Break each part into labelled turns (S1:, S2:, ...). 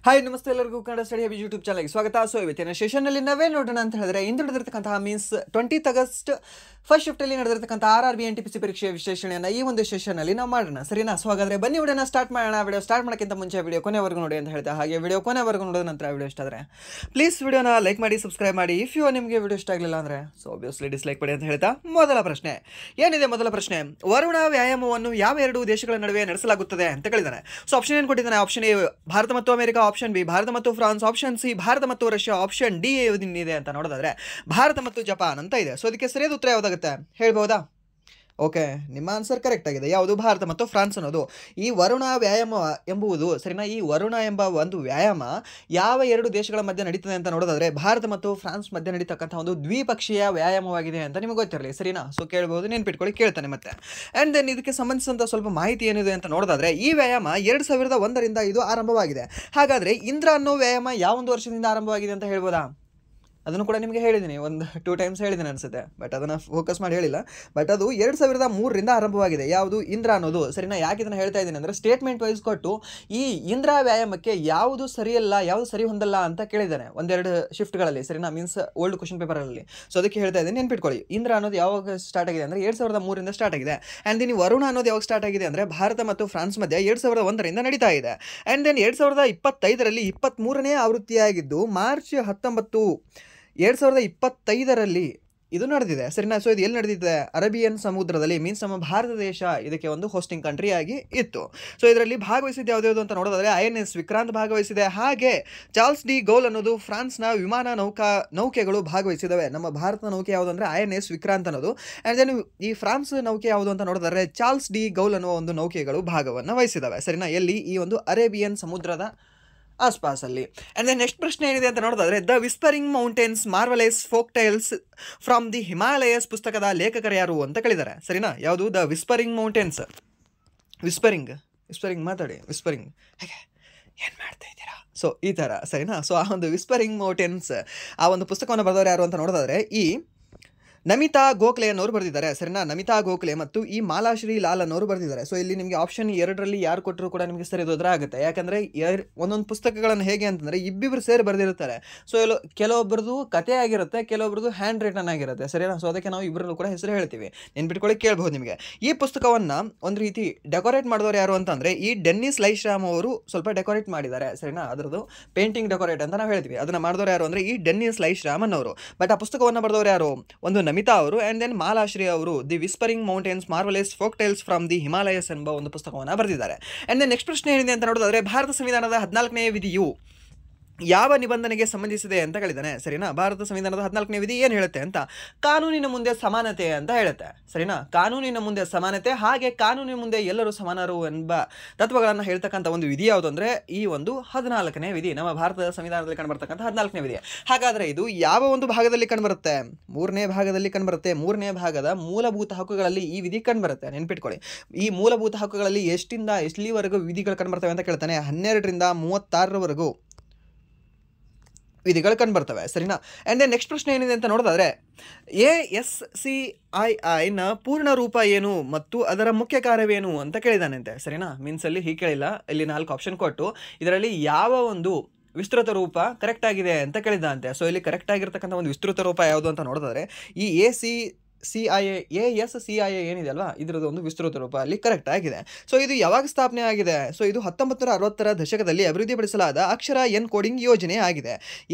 S1: Hi ನಮಸ್ತೆ ಎಲ್ಲರಿಗೂ Kannada study hub YouTube ಚಾನಲ್ಗೆ ಸ್ವಾಗತ. ಸೊ ಇವತ್ತಿನ ಸೆಷನ್ನಲ್ಲಿ ನಾವೇ ನೋಡೋಣ ಅಂತ ಹೇಳಿದ್ರೆ ಇಂದು ನಡೆದಿರ್ತಕ್ಕಂತಹ ಮೀನ್ಸ್ 20th ಆಗಸ್ಟ್ ಫಸ್ಟ್ ಶಿಫ್ಟಲ್ಲಿ ನಡೆದಿರ್ತಕ್ಕಂಥ RRB NTPC ಪರೀಕ್ಷೆಯ ವಿಶ್ಲೇಷಣೆಯನ್ನು ಈ ಒಂದು ಸೆಷನ್ನಲ್ಲಿ ನಾವು ಮಾಡೋಣ, ಸರಿನಾ? ಸೊ ಹಾಗಾದರೆ ಬನ್ನಿ ವಿಡಿಯೋನ ಸ್ಟಾರ್ಟ್ ಮಾಡೋಣ. ವಿಡಿಯೋ ಸ್ಟಾರ್ಟ್ ಮಾಡೋಕ್ಕಿಂತ ಮುಂಚೆ ವಿಡಿಯೋ ಕೊನೆವರೆಗೂ ನೋಡಿ ಅಂತ ಹೇಳ್ತಾ, ಹಾಗೆ ವಿಡಿಯೋ ಕೊನೆವರೆಗೂ ನೋಡಿದ ನಂತರ ವಿಡಿಯೋ ಇಷ್ಟ ಆದರೆ ಪ್ಲೀಸ್ ವಿಡಿಯೋನ ಲೈಕ್ ಮಾಡಿ, ಸಬ್ಸ್ಕ್ರೈಬ್ ಮಾಡಿ. ಇಫ್ ನಿಮಗೆ ವಿಡಿಯೋ ಇಷ್ಟ ಆಗಲಿಲ್ಲ ಅಂದರೆ ಸೊ ಆಬ್ವಿಯಸ್ಲಿ ಡಿಸ್ಲೈಕ್ ಮಾಡಿ ಅಂತ ಹೇಳ್ತಾ ಮೊದಲ ಪ್ರಶ್ನೆ ಏನಿದೆ? ಮೊದಲ ಪ್ರಶ್ನೆ, ವರುಣ ವ್ಯಾಯಾಮವನ್ನು ಯಾವ ಎರಡು ದೇಶಗಳ ನಡುವೆ ನಡೆಸಲಾಗುತ್ತದೆ ಅಂತ ಕೇಳಿದ್ದಾನೆ. ಸೊ ಆಪ್ಷನ್ ಏನು ಕೊಟ್ಟಿದ್ದಾನೆ? ಆಪ್ಷನ್ ಎ ಭಾರತ ಮತ್ತು ಅಮೆರಿಕ, ಆಪ್ಷನ್ ಬಿ ಭಾರತ ಮತ್ತು ಫ್ರಾನ್ಸ್, ಆಪ್ಷನ್ ಸಿ ಭಾರತ ಮತ್ತು ರಷ್ಯಾ, ಆಪ್ಷನ್ ಡಿ ಏನಿದೆ ಅಂತ ನೋಡೋದಾದ್ರೆ ಭಾರತ ಮತ್ತು ಜಪಾನ್ ಅಂತ ಇದೆ. ಸೊ ಅದಕ್ಕೆ ಸರಿಯಾದ ಉತ್ತರ ಯಾವುದಾಗುತ್ತೆ ಹೇಳ್ಬೋದಾ? ಓಕೆ, ನಿಮ್ಮ ಆನ್ಸರ್ ಕರೆಕ್ಟ್ ಆಗಿದೆ. ಯಾವುದು? ಭಾರತ ಮತ್ತು ಫ್ರಾನ್ಸ್ ಅನ್ನೋದು. ಈ ವರುಣ ವ್ಯಾಯಾಮ ಎಂಬುದು ಸರಿನಾ, ಈ ವರುಣ ಎಂಬ ಒಂದು ವ್ಯಾಯಾಮ ಯಾವ ಎರಡು ದೇಶಗಳ ಮಧ್ಯೆ ನಡೀತದೆ ಅಂತ ನೋಡೋದಾದ್ರೆ ಭಾರತ ಮತ್ತು ಫ್ರಾನ್ಸ್ ಮಧ್ಯೆ ನಡೀತಕ್ಕಂಥ ಒಂದು ದ್ವಿಪಕ್ಷೀಯ ವ್ಯಾಯಾಮವಾಗಿದೆ ಅಂತ ನಿಮಗೆ ಗೊತ್ತಿರಲಿ, ಸರಿನಾ? ಸೊ ಕೇಳ್ಬೋದು, ನೆನ್ಪಿಟ್ಕೊಳ್ಳಿ, ಕೇಳ್ತಾನೆ ಮತ್ತೆ. ಆ್ಯಂಡ್ ದೆನ್ ಇದಕ್ಕೆ ಸಂಬಂಧಿಸಿದಂಥ ಸ್ವಲ್ಪ ಮಾಹಿತಿ ಏನಿದೆ ಅಂತ ನೋಡೋದಾದ್ರೆ ಈ ವ್ಯಾಯಾಮ 2001ರಿಂದ ಇದು ಆರಂಭವಾಗಿದೆ. ಹಾಗಾದರೆ ಇಂದ್ರ ಅನ್ನೋ ವ್ಯಾಯಾಮ ಯಾವ ಒಂದು ವರ್ಷದಿಂದ ಆರಂಭವಾಗಿದೆ ಅಂತ ಹೇಳ್ಬೋದಾ? ಅದನ್ನು ಕೂಡ ನಿಮಗೆ ಹೇಳಿದ್ದೀನಿ, ಒಂದು 2 ಟೈಮ್ಸ್ ಹೇಳಿದ್ದೀನಿ ಅನಿಸುತ್ತೆ, ಬಟ್ ಅದನ್ನು ಫೋಕಸ್ ಮಾಡಿ ಹೇಳಿಲ್ಲ. ಬಟ್ ಅದು 2003ರಿಂದ ಆರಂಭವಾಗಿದೆ. ಯಾವುದು? ಇಂದ್ರ ಅನ್ನೋದು, ಸರಿನಾ? ಯಾಕೆ ಇದನ್ನು ಹೇಳ್ತಾ ಇದ್ದೀನಿ ಅಂದರೆ ಸ್ಟೇಟ್ಮೆಂಟ್ ವೈಸ್ ಕೊಟ್ಟು ಈ ಇಂದ್ರ ವ್ಯಾಯಾಮಕ್ಕೆ ಯಾವುದು ಸರಿಯಲ್ಲ, ಯಾವುದು ಸರಿ ಹೊಂದಲ್ಲ ಅಂತ ಕೇಳಿದ್ದಾನೆ ಒಂದೆರಡು ಶಿಫ್ಟ್ಗಳಲ್ಲಿ, ಸರಿನಾ? ಮೀನ್ಸ್ ಓಲ್ಡ್ ಕ್ವಶನ್ ಪೇಪರಲ್ಲಿ. ಸೊ ಅದಕ್ಕೆ ಹೇಳ್ತಾ ಇದ್ದೀನಿ, ನೆನ್ಪಿಟ್ಕೊಳ್ಳಿ. ಇಂದ್ರ ಅನ್ನೋದು ಯಾವಾಗ ಸ್ಟಾರ್ಟ್ ಆಗಿದೆ ಅಂದರೆ 2003ರಿಂದ ಸ್ಟಾರ್ಟ್ ಆಗಿದೆ. ಆ್ಯಂಡ್ ದೆನ್ ವರುಣ ಅನ್ನೋದು ಯಾವಾಗ ಸ್ಟಾರ್ಟ್ ಆಗಿದೆ ಅಂದರೆ ಭಾರತ ಮತ್ತು ಫ್ರಾನ್ಸ್ ಮಧ್ಯೆ 2001ರಿಂದ ನಡೀತಾ ಇದೆ. ಆ್ಯಂಡ್ ದೆನ್ 2025ರಲ್ಲಿ 23ನೇ ಆವೃತ್ತಿಯಾಗಿದ್ದು ಮಾರ್ಚ್ 19, 2025ರಲ್ಲಿ ಇದು ನಡೆದಿದೆ, ಸರಿನಾ? ಸೊ ಇದು ಎಲ್ಲಿ ನಡೆದಿದೆ? ಅರೇಬಿಯನ್ ಸಮುದ್ರದಲ್ಲಿ, ಮೀನ್ಸ್ ನಮ್ಮ ಭಾರತ ದೇಶ ಇದಕ್ಕೆ ಒಂದು ಹೋಸ್ಟಿಂಗ್ ಕಂಟ್ರಿ ಆಗಿ ಇತ್ತು. ಸೊ ಇದರಲ್ಲಿ ಭಾಗವಹಿಸಿದ್ದು ಯಾವುದ್ಯಾವುದು ಅಂತ ನೋಡೋದಾದ್ರೆ INS ವಿಕ್ರಾಂತ್ ಭಾಗವಹಿಸಿದೆ. ಹಾಗೆ ಚಾರ್ಲ್ಸ್ ಡಿ ಗೌಲ್ ಅನ್ನೋದು ಫ್ರಾನ್ಸ್ನ ವಿಮಾನ ನೌಕೆಗಳು ಭಾಗವಹಿಸಿದ್ದಾವೆ. ನಮ್ಮ ಭಾರತದ ನೌಕೆ ಯಾವುದು ಅಂದರೆ INS ವಿಕ್ರಾಂತ್ ಅನ್ನೋದು. ಆ್ಯಂಡ್ ದೆನ್ ಈ ಫ್ರಾನ್ಸ್ ನೌಕೆ ಯಾವುದು ಅಂತ ನೋಡಿದ್ರೆ ಚಾರ್ಲ್ಸ್ ಡಿ ಗೌಲ್ ಅನ್ನುವ ಒಂದು ನೌಕೆಗಳು ಭಾಗವನ್ನು ವಹಿಸಿದ್ದಾವೆ, ಸರಿನಾ? ಎಲ್ಲಿ? ಈ ಒಂದು ಅರೇಬಿಯನ್ ಸಮುದ್ರದ ಆಸ್ಪಾಸಲ್ಲಿ. ಆ್ಯಂಡ್ ದೆನ್ ನೆಕ್ಸ್ಟ್ ಪ್ರಶ್ನೆ ಏನಿದೆ ಅಂತ ನೋಡೋದಾದ್ರೆ the whispering mountains marvellous folk tiles from the Himalayas ಪುಸ್ತಕದ ಲೇಖಕರು ಯಾರು ಅಂತ ಕೇಳಿದ್ದಾರೆ, ಸರಿನಾ? ಯಾವುದು? The whispering mountains. ವಿಸ್ಪರಿಂಗ್ ಮಾತಾಡಿ. ವಿಸ್ಪರಿಂಗ್ ಹೇಗೆ, ಏನು ಮಾಡ್ತಾ ಇದ್ದೀರಾ? ಸೊ ಈ ಥರ, ಸರಿನಾ? ಸೊ ಆ ಒಂದು ವಿಸ್ಪರಿಂಗ್ ಮೌಂಟೇನ್ಸ್ ಆ ಒಂದು ಪುಸ್ತಕವನ್ನು ಬರೆದವರು ಯಾರು ಅಂತ ನೋಡೋದಾದ್ರೆ ಈ ನಮಿತಾ ಗೋಖಲೆ ಅನ್ನೋರು ಬರೆದಿದ್ದಾರೆ, ಸರಿನಾ? ನಮಿತಾ ಗೋಖಲೆ ಮತ್ತು ಈ ಮಾಲಾಶ್ರೀ ಲಾಲ್ ಅನ್ನೋರು ಬರೆದಿದ್ದಾರೆ. ಸೊ ಇಲ್ಲಿ ನಿಮಗೆ ಆಪ್ಷನ್ 2ರಲ್ಲಿ ಯಾರು ಕೊಟ್ಟರು ಕೂಡ ನಿಮಗೆ ಸರಿ ಹೋದ್ರೆ ಆಗುತ್ತೆ. ಯಾಕಂದರೆ ಒಂದೊಂದು ಪುಸ್ತಕಗಳನ್ನು ಹೇಗೆ ಅಂತಂದರೆ ಇಬ್ಬಿಬ್ರು ಸೇರಿ ಬರೆದಿರ್ತಾರೆ. ಸೊ ಕೆಲವೊಬ್ಬರದು ಕತೆ ಆಗಿರುತ್ತೆ, ಕೆಲವೊಬ್ರದ್ದು ಹ್ಯಾಂಡ್ ರಿಟನ್ ಆಗಿರುತ್ತೆ, ಸರಿನಾ? ಸೊ ಅದಕ್ಕೆ ನಾವು ಇಬ್ಬರಲ್ಲೂ ಕೂಡ ಹೆಸರು ಹೇಳ್ತೀವಿ, ನೆನ್ಪಿಟ್ಕೊಳ್ಳಿ, ಕೇಳ್ಬೋದು ನಿಮಗೆ. ಈ ಪುಸ್ತಕವನ್ನು ಒಂದು ರೀತಿ ಡೆಕೋರೇಟ್ ಮಾಡಿದವರು ಯಾರು ಅಂತಂದರೆ ಈ ಡೆನ್ನಿಸ್ ಲೈಶ್ರಾಮ್ ಅವರು ಸ್ವಲ್ಪ ಡೆಕೋರೇಟ್ ಮಾಡಿದ್ದಾರೆ, ಸರಿನಾ? ಅದರದ್ದು ಪೇಂಟಿಂಗ್ ಡೆಕೋರೇಟ್ ಅಂತ ನಾವು ಹೇಳ್ತೀವಿ. ಅದನ್ನು ಮಾಡಿದವರು ಯಾರು ಅಂದರೆ ಈ ಡೆನ್ನಿಸ್ ಲೈಶ್ರಾಮ್ ಅನ್ನೋರು. ಬಟ್ ಆ ಪುಸ್ತಕವನ್ನು ಬರೆದವರು ಯಾರು? ಒಂದು ನಮಿತಾ ಅವರು ಆ್ಯಂಡ್ ದೆನ್ ಮಾಲಾಶ್ರೀ ಅವರು the whispering mountains marvellous folk tiles from the Himalayas ಎಂಬ ಒಂದು ಪುಸ್ತಕವನ್ನು ಬರೆದಿದ್ದಾರೆ. ಆ್ಯಂಡ್ ದೆನ್ ನೆಕ್ಸ್ಟ್ ಪ್ರಶ್ನೆ ಏನಿದೆ ಅಂತ ನೋಡೋದಾದ್ರೆ ಭಾರತ ಸಂವಿಧಾನದ 14ನೇ ವಿಧಿಯು ಯಾವ ನಿಬಂಧನೆಗೆ ಸಂಬಂಧಿಸಿದೆ ಅಂತ ಹೇಳಿದ್ದಾನೆ, ಸರಿನಾ? ಭಾರತ ಸಂವಿಧಾನದ 14ನೇ ವಿಧಿ ಏನು ಹೇಳುತ್ತೆ ಅಂತ? ಕಾನೂನಿನ ಮುಂದೆ ಸಮಾನತೆ ಅಂತ ಹೇಳುತ್ತೆ, ಸರಿನಾ? ಕಾನೂನಿನ ಮುಂದೆ ಸಮಾನತೆ, ಹಾಗೆ ಕಾನೂನಿನ ಮುಂದೆ ಎಲ್ಲರೂ ಸಮಾನರು ಎಂಬ ತತ್ವಗಳನ್ನು ಹೇಳ್ತಕ್ಕಂಥ ಒಂದು ವಿಧಿ ಯಾವುದು ಅಂದರೆ ಈ ಒಂದು 14ನೇ ವಿಧಿ, ನಮ್ಮ ಭಾರತದ ಸಂವಿಧಾನದಲ್ಲಿ ಕಂಡುಬರ್ತಕ್ಕಂಥ 14ನೇ ವಿಧಿ. ಹಾಗಾದರೆ ಇದು ಯಾವ ಒಂದು ಭಾಗದಲ್ಲಿ ಕಂಡುಬರುತ್ತೆ? 3ನೇ ಭಾಗದಲ್ಲಿ ಕಂಡುಬರುತ್ತೆ. 3ನೇ ಭಾಗದ ಮೂಲಭೂತ ಹಕ್ಕುಗಳಲ್ಲಿ ಈ ವಿಧಿ ಕಂಡುಬರುತ್ತೆ, ನೆನ್ಪಿಟ್ಕೊಳ್ಳಿ. ಈ ಮೂಲಭೂತ ಹಕ್ಕುಗಳಲ್ಲಿ ಎಷ್ಟಿಂದ ಎಷ್ಟಲಿವರೆಗೂ ವಿಧಿಗಳು ಕಂಡುಬರ್ತವೆ ಅಂತ ಕೇಳ್ತಾನೆ? 12ರಿಂದ 36ರವರೆಗೂ ವಿಧಿಗಳು ಕಂಡುಬರ್ತವೆ, ಸರಿನಾ? ಆ್ಯಂಡ್ ದೆನ್ ನೆಕ್ಸ್ಟ್ ಪ್ರಶ್ನೆ ಏನಿದೆ ಅಂತ ನೋಡೋದಾದ್ರೆ ASCIIನ ಪೂರ್ಣ ರೂಪ ಏನು ಮತ್ತು ಅದರ ಮುಖ್ಯ ಕಾರ್ಯವೇನು ಅಂತ ಕೇಳಿದಾನಂತೆ, ಸರಿನಾ? ಮೀನ್ಸಲ್ಲಿ ಹೀಗೆ ಕೇಳಿಲ್ಲ, ಇಲ್ಲಿ 4 ಆಪ್ಷನ್ ಕೊಟ್ಟು ಇದರಲ್ಲಿ ಯಾವ ಒಂದು ವಿಸ್ತೃತ ರೂಪ ಕರೆಕ್ಟ್ ಆಗಿದೆ ಅಂತ ಕೇಳಿದಂತೆ. ಸೊ ಇಲ್ಲಿ ಕರೆಕ್ಟ್ ಆಗಿರ್ತಕ್ಕಂಥ ಒಂದು ವಿಸ್ತೃತ ರೂಪ ಯಾವುದು ಅಂತ ನೋಡೋದಾದ್ರೆ ಈ ASCII ಏನಿದೆ ಅಲ್ವಾ, ಇದರದ್ದು ಒಂದು ವಿಸ್ತೃತ ರೂಪ ಅಲ್ಲಿ ಕರೆಕ್ಟ್ ಆಗಿದೆ. ಸೊ ಇದು ಯಾವಾಗ ಸ್ಥಾಪನೆ ಆಗಿದೆ? ಸೊ ಇದು 1960ರ ದಶಕದಲ್ಲಿ ಅಭಿವೃದ್ಧಿಪಡಿಸಲಾದ ಅಕ್ಷರ ಎನ್ಕೋಡಿಂಗ್ ಯೋಜನೆ ಆಗಿದೆ.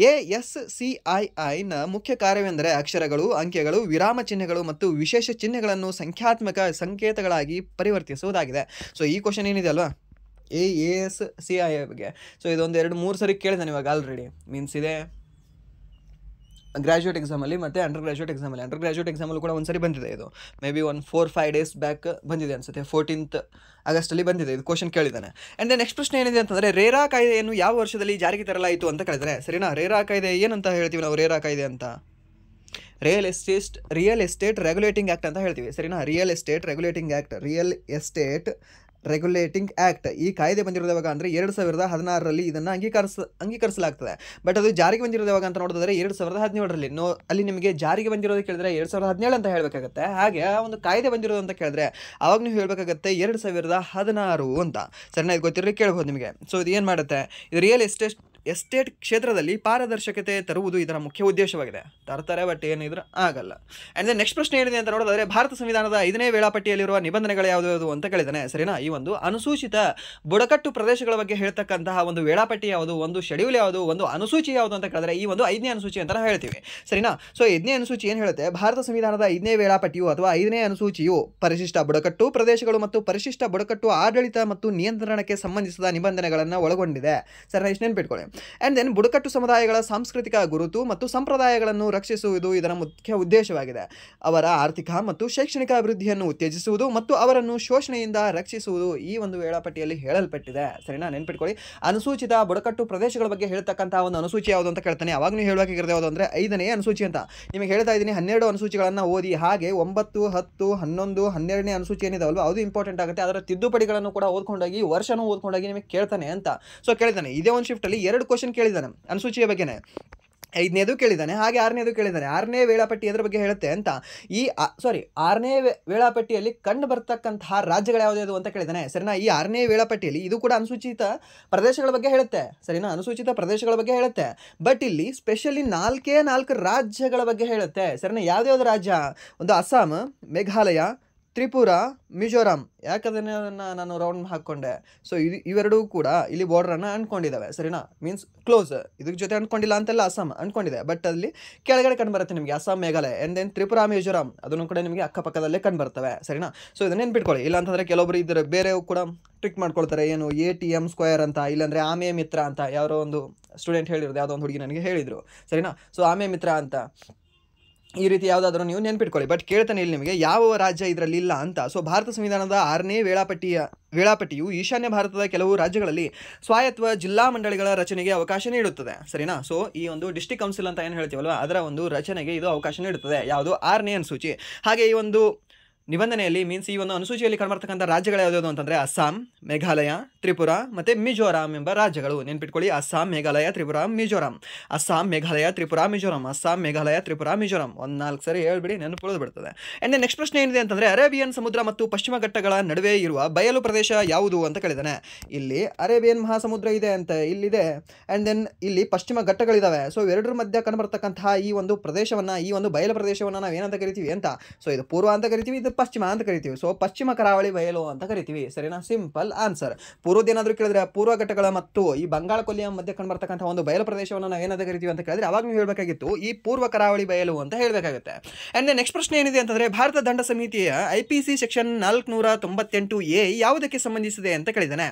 S1: ASCIIನ ಮುಖ್ಯ ಕಾರ್ಯವೆಂದರೆ ಅಕ್ಷರಗಳು, ಅಂಕೆಗಳು, ವಿರಾಮ ಚಿಹ್ನೆಗಳು ಮತ್ತು ವಿಶೇಷ ಚಿಹ್ನೆಗಳನ್ನು ಸಂಖ್ಯಾತ್ಮಕ ಸಂಕೇತಗಳಾಗಿ ಪರಿವರ್ತಿಸುವುದಾಗಿದೆ. ಸೊ ಈ ಕ್ವಶನ್ ಏನಿದೆ ಅಲ್ವಾ ASCII ಬಗ್ಗೆ, ಸೊ ಇದೊಂದು 2-3 ಸರಿ ಕೇಳಿದಾನೆ ಇವಾಗ ಆಲ್ರೆಡಿ. ಮೀನ್ಸ್ ಇದೆ ಗ್ರ್ಯಾಜುಯೇಟ್ ಎಕ್ಸಾಮಲ್ಲಿ ಮತ್ತು ಅಂಡರ್ ಗ್ರ್ಯಾಜುಯೇಟ್ ಎಕ್ಸಾಮಲ್ಲಿ. ಅಂಡರ್ ಗ್ರ್ಯಾಜುಯೇಟ್ ಎಕ್ಸಾಮಲ್ಲೂ ಕೂಡ ಒಂದ್ಸರಿ ಬಂದಿದೆ. ಇದು ಮೇ ಬಿ 4-5 ಡೇಸ್ ಬ್ಯಾಕ್ ಬಂದಿದೆ ಅನಿಸುತ್ತೆ, 14th ಆಗಸ್ಟಲ್ಲಿ ಬಂದಿದೆ ಇದು ಕ್ವಶನ್ ಕೇಳಿದ್ದಾನೆ. ಆ್ಯಂಡ್ ನೆಕ್ಸ್ಟ್ ಪ್ರಶ್ನೆ ಏನಿದೆ ಅಂತಂದರೆ ರೇರಾ ಕಾಯ್ದೆಯನ್ನು ಯಾವ ವರ್ಷದಲ್ಲಿ ಜಾರಿಗೆ ತರಲಾಯಿತು ಅಂತ ಕೇಳಿದರೆ, ಸರಿನಾ? ರೇರಾ ಕಾಯ್ದೆ ಏನಂತ ಹೇಳ್ತೀವಿ ನಾವು? ರೇರಾ ಕಾಯ್ದೆ ಅಂತ ರಿಯಲ್ ಎಸ್ಟೇಟ್ ರೆಗ್ಯುಲೇಟಿಂಗ್ ಆ್ಯಕ್ಟ್ ಅಂತ ಹೇಳ್ತೀವಿ, ಸರಿನಾ? Real estate regulating act, real estate regulating act. ಈ ಕಾಯ್ದೆ ಬಂದಿರೋದು ಯಾವಾಗ ಅಂದರೆ 2016ರಲ್ಲಿ ಇದನ್ನು ಅಂಗೀಕರಿಸಲಾಗ್ತದೆ. ಬಟ್ ಅದು ಜಾರಿಗೆ ಬಂದಿರೋದು ಯಾವಾಗ ಅಂತ ನೋಡಿದ್ರೆ 2017ರಲ್ಲಿ. ಅಲ್ಲಿ ನಿಮಗೆ ಜಾರಿಗೆ ಬಂದಿರೋದು ಕೇಳಿದ್ರೆ 2017 ಅಂತ ಹೇಳಬೇಕಾಗತ್ತೆ. ಹಾಗೆ ಆ ಒಂದು ಕಾಯ್ದೆ ಬಂದಿರೋದು ಅಂತ ಕೇಳಿದ್ರೆ ಅವಾಗ ನೀವು ಹೇಳಬೇಕಾಗತ್ತೆ 2016 ಅಂತ. ಸರಿನಾ? ಇದು ಗೊತ್ತಿರಲಿ ಕೇಳ್ಬೋದು ನಿಮಗೆ. ಸೊ ಇದು ಏನು ಮಾಡುತ್ತೆ, ಇದು ರಿಯಲ್ ಎಸ್ಟೇಟ್ ಕ್ಷೇತ್ರದಲ್ಲಿ ಪಾರದರ್ಶಕತೆ ತರುವುದು ಇದರ ಮುಖ್ಯ ಉದ್ದೇಶವಾಗಿದೆ. ತರ್ತಾರೆ, ಬಟ್ ಏನಿದ್ರೆ ಆಗಲ್ಲ. ಆ್ಯಂಡ್ ನೆಕ್ಸ್ಟ್ ಪ್ರಶ್ನೆ ಏನಿದೆ ಅಂತ ನೋಡಿದ್ರೆ ಭಾರತ ಸಂವಿಧಾನದ 5ನೇ ವೇಳಾಪಟ್ಟಿಯಲ್ಲಿರುವ ನಿಬಂಧನೆಗಳು ಯಾವುದು ಅಂತ ಕೇಳಿದ್ದಾನೆ. ಸರಿನಾ? ಈ ಒಂದು ಅನುಸೂಚಿತ ಬುಡಕಟ್ಟು ಪ್ರದೇಶಗಳ ಬಗ್ಗೆ ಹೇಳ್ತಕ್ಕಂತಹ ಒಂದು ವೇಳಾಪಟ್ಟಿ ಯಾವುದು, ಒಂದು ಶೆಡ್ಯೂಲ್ ಯಾವುದು, ಒಂದು ಅನುಸೂಚಿ ಯಾವುದು ಅಂತ ಕೇಳಿದ್ರೆ ಈ ಒಂದು 5ನೇ ಅನುಸೂಚಿ ಅಂತ ಹೇಳ್ತೀವಿ. ಸರಿನಾ? ಸೊ 5ನೇ ಅನುಸೂಚಿ ಏನು ಹೇಳುತ್ತೆ, ಭಾರತ ಸಂವಿಧಾನದ 5ನೇ ವೇಳಾಪಟ್ಟಿಯು ಅಥವಾ 5ನೇ ಅನುಸೂಚಿಯು ಪರಿಶಿಷ್ಟ ಬುಡಕಟ್ಟು ಪ್ರದೇಶಗಳು ಮತ್ತು ಪರಿಶಿಷ್ಟ ಬುಡಕಟ್ಟು ಆಡಳಿತ ಮತ್ತು ನಿಯಂತ್ರಣಕ್ಕೆ ಸಂಬಂಧಿಸಿದ ನಿಬಂಧನೆಗಳನ್ನು ಒಳಗೊಂಡಿದೆ. ಸರಿನಾ? ಇಷ್ಟು ನೆನ್ಪಿಟ್ಕೊಳ್ಳಿ. ಆ್ಯಂಡ್ ದೆನ್ ಬುಡಕಟ್ಟು ಸಮುದಾಯಗಳ ಸಾಂಸ್ಕೃತಿಕ ಗುರುತು ಮತ್ತು ಸಂಪ್ರದಾಯಗಳನ್ನು ರಕ್ಷಿಸುವುದು ಇದರ ಮುಖ್ಯ ಉದ್ದೇಶವಾಗಿದೆ. ಅವರ ಆರ್ಥಿಕ ಮತ್ತು ಶೈಕ್ಷಣಿಕ ಅಭಿವೃದ್ಧಿಯನ್ನು ಉತ್ತೇಜಿಸುವುದು ಮತ್ತು ಅವರನ್ನು ಶೋಷಣೆಯಿಂದ ರಕ್ಷಿಸುವುದು ಈ ಒಂದು ವೇಳಾಪಟ್ಟಿಯಲ್ಲಿ ಹೇಳಲ್ಪಟ್ಟಿದೆ. ಸರಿನಾ? ನೆನ್ಪಿಟ್ಕೊಳ್ಳಿ. ಅನುಸೂಚಿತ ಬುಡಕಟ್ಟು ಪ್ರದೇಶಗಳ ಬಗ್ಗೆ ಹೇಳ್ತಕ್ಕಂತಹ ಒಂದು ಅನುಸೂಚಿ ಯಾವುದು ಅಂತ ಕೇಳ್ತಾನೆ. ಅವಾಗ ನೀವು ಹೇಳಬೇಕಾಗಿರೋದು ಯಾವುದು ಅಂದರೆ 5ನೇ ಅನುಸೂಚಿ ಅಂತ. ನಿಮಗೆ ಹೇಳ್ತಾ ಇದ್ದೀನಿ 12 ಅನುಸೂಚಿಗಳನ್ನು ಓದಿ. ಹಾಗೆ 9, 10, 11, 12ನೇ ಅನುಸೂಚಿ ಏನಿದಾವಲ್ವ ಅದು ಇಂಪಾರ್ಟೆಂಟ್ ಆಗುತ್ತೆ. ಅದರ ತಿದ್ದುಪಡಿಗಳನ್ನು ಕೂಡ ಓದ್ಕೊಂಡಾಗಿ ವರ್ಷನೂ ಓದ್ಕೊಂಡಾಗಿ ನಿಮಗೆ ಕೇಳ್ತಾನೆ ಅಂತ. ಸೊ ಕೇಳಿದ್ದಾನೆ ಇದೇ ಒಂದು ಶಿಫ್ಟಲ್ಲಿ 2 ಕ್ವಶನ್ ಕೇಳಿದ್ದಾನೆ ಅನುಸೂಚಿಯ ಬಗ್ಗೆನೇ. 5ನೇದು ಕೇಳಿದ್ದಾನೆ, ಹಾಗೆ 6ನೇದು ಕೇಳಿದ್ದಾನೆ. 6ನೇ ವೇಳಾಪಟ್ಟಿ ಎದ್ರ ಬಗ್ಗೆ ಹೇಳುತ್ತೆ ಅಂತ. 6ನೇ ವೇಳಾಪಟ್ಟಿಯಲ್ಲಿ ಕಂಡು ಬರ್ತಕ್ಕಂತಹ ರಾಜ್ಯಗಳು ಯಾವ್ದು ಅಂತ ಕೇಳಿದ್ದಾನೆ. ಸರಿನಾ? ಈ 6ನೇ ವೇಳಾಪಟ್ಟಿಯಲ್ಲಿ ಇದು ಕೂಡ ಅನುಸೂಚಿತ ಪ್ರದೇಶಗಳ ಬಗ್ಗೆ ಹೇಳುತ್ತೆ. ಸರಿನಾ? ಅನುಸೂಚಿತ ಪ್ರದೇಶಗಳ ಬಗ್ಗೆ ಹೇಳುತ್ತೆ. ಬಟ್ ಇಲ್ಲಿ ಸ್ಪೆಷಲಿ 4 ರಾಜ್ಯಗಳ ಬಗ್ಗೆ ಹೇಳುತ್ತೆ. ಸರಿನಾ? ಯಾವ್ದ್ಯಾವ್ದು ರಾಜ್ಯ? ಒಂದು ಅಸ್ಸಾಂ, ಮೇಘಾಲಯ, ತ್ರಿಪುರ, ಮಿಜೋರಾಂ. ಯಾಕದನ್ನು ನಾನು ರೌಂಡ್ ಹಾಕ್ಕೊಂಡೆ. ಸೊ ಇವೆರಡೂ ಕೂಡ ಇಲ್ಲಿ ಬಾರ್ಡ್ರನ್ನು ಅಂದ್ಕೊಂಡಿದ್ದಾವೆ. ಸರಿನಾ? Means close. ಇದ್ರ ಜೊತೆ ಅಂದ್ಕೊಂಡಿಲ್ಲ ಅಂತೆಲ್ಲ ಅಸ್ಸಾಂ ಅಂದ್ಕೊಂಡಿದೆ. ಬಟ್ ಅಲ್ಲಿ ಕೆಳಗಡೆ ಕಂಡುಬರುತ್ತೆ ನಿಮಗೆ ಅಸ್ಸಾಂ, ಮೇಘಾಲಯ. ಆ್ಯಂಡ್ ದೆನ್ ತ್ರಿಪುರ, ಮಿಜೋರಾಂ ಅದನ್ನು ಕೂಡ ನಿಮಗೆ ಅಕ್ಕಪಕ್ಕದಲ್ಲೇ ಕಂಡುಬರ್ತವೆ. ಸರಿನಾ? ಸೊ ಇದನ್ನು ನೆನ್ಪಿಟ್ಕೊಳ್ಳಿ. ಇಲ್ಲ ಅಂತಂದರೆ ಕೆಲವೊಬ್ರು ಇದ್ರೆ ಬೇರೆ ಕೂಡ ಟ್ರಿಕ್ ಮಾಡ್ಕೊಳ್ತಾರೆ. ಏನು ATM ಸ್ಕ್ವೇರ್ ಅಂತ, ಇಲ್ಲಾಂದರೆ ಆಮೆ ಮಿತ್ರ ಅಂತ ಯಾರೋ ಒಂದು ಸ್ಟೂಡೆಂಟ್ ಹೇಳಿರೋದು, ಯಾವುದೋ ಒಂದು ಹುಡುಗಿ ನನಗೆ ಹೇಳಿದರು. ಸರಿನಾ? ಸೊ ಆಮೆ ಮಿತ್ರ ಅಂತ ಈ ರೀತಿ ಯಾವುದಾದ್ರೂ ನೀವು ನೆನ್ಪಿಟ್ಕೊಳ್ಳಿ. ಬಟ್ ಕೇಳ್ತಾನೆ ಇಲ್ಲಿ ನಿಮಗೆ ಯಾವ ರಾಜ್ಯ ಇದರಲ್ಲಿ ಇಲ್ಲ ಅಂತ. ಸೊ ಭಾರತ ಸಂವಿಧಾನದ 6ನೇ ವೇಳಾಪಟ್ಟಿಯು ಈಶಾನ್ಯ ಭಾರತದ ಕೆಲವು ರಾಜ್ಯಗಳಲ್ಲಿ ಸ್ವಾಯತ್ವ ಜಿಲ್ಲಾ ಮಂಡಳಿಗಳ ರಚನೆಗೆ ಅವಕಾಶ ನೀಡುತ್ತದೆ. ಸರಿನಾ? ಸೊ ಈ ಒಂದು ಡಿಸ್ಟ್ರಿಕ್ಟ್ ಕೌನ್ಸಿಲ್ ಅಂತ ಏನು ಹೇಳ್ತೀವಲ್ವ ಅದರ ಒಂದು ರಚನೆಗೆ ಇದು ಅವಕಾಶ ನೀಡುತ್ತದೆ. ಯಾವುದು? 6ನೇ ಅನುಸೂಚಿ. ಹಾಗೆ ಈ ಒಂದು ನಿಬಂಧನೆಯಲ್ಲಿ ಮೀನ್ಸ್ ಈ ಒಂದು ಅನುಸೂಚಿಯಲ್ಲಿ ಕಂಡುಬರ್ತಕ್ಕಂಥ ರಾಜ್ಯಗಳು ಯಾವ್ದು ಅಂತಂದರೆ ಅಸ್ಸಾಂ, ಮೇಘಾಲಯ, ತ್ರಿಪುರ ಮತ್ತು ಮಿಜೋರಾಂ ಎಂಬ ರಾಜ್ಯಗಳು. ನೆನ್ಪಿಟ್ಕೊಳ್ಳಿ. ಅಸ್ಸಾಂ, ಮೇಘಾಲಯ, ತ್ರಿಪುರ, ಮಿಜೋರಾಂ. ಅಸ್ಸಾಂ, ಮೇಘಾಲಯ, ತ್ರಿಪುರ, ಮಿಜೋರಾಂ. ಅಸ್ಸಾಂ, ಮೇಘಾಲಯ, ತ್ರಿಪುರ, ಮಿಜೋರಾಂ. 4 ಸರಿ ಹೇಳ್ಬಿಡಿ, ನೆನಪುಳಿದು ಬಿಡ್ತದೆ. ಆ್ಯಂಡ್ ನೆಕ್ಸ್ಟ್ ಪ್ರಶ್ನೆ ಏನಿದೆ ಅಂತಂದರೆ ಅರೇಬಿಯನ್ ಸಮುದ್ರ ಮತ್ತು ಪಶ್ಚಿಮ ಘಟ್ಟಗಳ ನಡುವೆ ಇರುವ ಬಯಲು ಪ್ರದೇಶ ಯಾವುದು ಅಂತ ಕೇಳಿದ್ದಾನೆ. ಇಲ್ಲಿ ಅರೇಬಿಯನ್ ಮಹಾಸಮುದ್ರ ಇದೆ ಅಂತ ಇಲ್ಲಿದೆ. ಆ್ಯಂಡ್ ದೆನ್ ಇಲ್ಲಿ ಪಶ್ಚಿಮ ಘಟ್ಟಗಳಿದ್ದಾವೆ. ಸೊ ಎರಡರ ಮಧ್ಯೆ ಕಂಡುಬರ್ತಕ್ಕಂತಹ ಈ ಒಂದು ಪ್ರದೇಶವನ್ನು, ಈ ಒಂದು ಬಯಲು ಪ್ರದೇಶವನ್ನು ನಾವು ಏನಂತ ಕರಿತೀವಿ ಅಂತ. ಸೊ ಇದು ಪೂರ್ವ ಅಂತ ಕರಿತೀವಿ, ಇದು ಪಶ್ಚಿಮ ಅಂತ ಕರಿತೀವಿ. ಸೊ ಪಶ್ಚಿಮ ಕರಾವಳಿ ಬಯಲು ಅಂತ ಕರಿತೀವಿ. ಸರಿನಾ? Simple answer. ಪೂರ್ವದೇನಾದರೂ ಕೇಳಿದ್ರೆ ಪೂರ್ವ ಘಟ್ಟಗಳ ಮತ್ತು ಈ ಬಂಗಾಳ ಕೊಲ್ಲಿಯ ಮಧ್ಯೆ ಕಂಡುಬರ್ತಕ್ಕಂಥ ಒಂದು ಬಯಲು ಪ್ರದೇಶವನ್ನು ನಾವು ಏನಂತ ಕರಿತೀವಿ ಅಂತ ಕೇಳಿದ್ರೆ ಅವಾಗ ನೀವು ಹೇಳಬೇಕಾಗಿತ್ತು ಈ ಪೂರ್ವ ಕರಾವಳಿ ಬಯಲು ಅಂತ ಹೇಳಬೇಕಾಗುತ್ತೆ. ಆ್ಯಂಡ್ ನೆಕ್ಸ್ಟ್ ಪ್ರಶ್ನೆ ಏನಿದೆ ಅಂತಂದರೆ ಭಾರತ ದಂಡ ಸಮಿತಿಯ IPC ಸೆಕ್ಷನ್ 498A ಯಾವುದಕ್ಕೆ ಸಂಬಂಧಿಸಿದೆ ಅಂತ ಕೇಳಿದ್ದಾನೆ.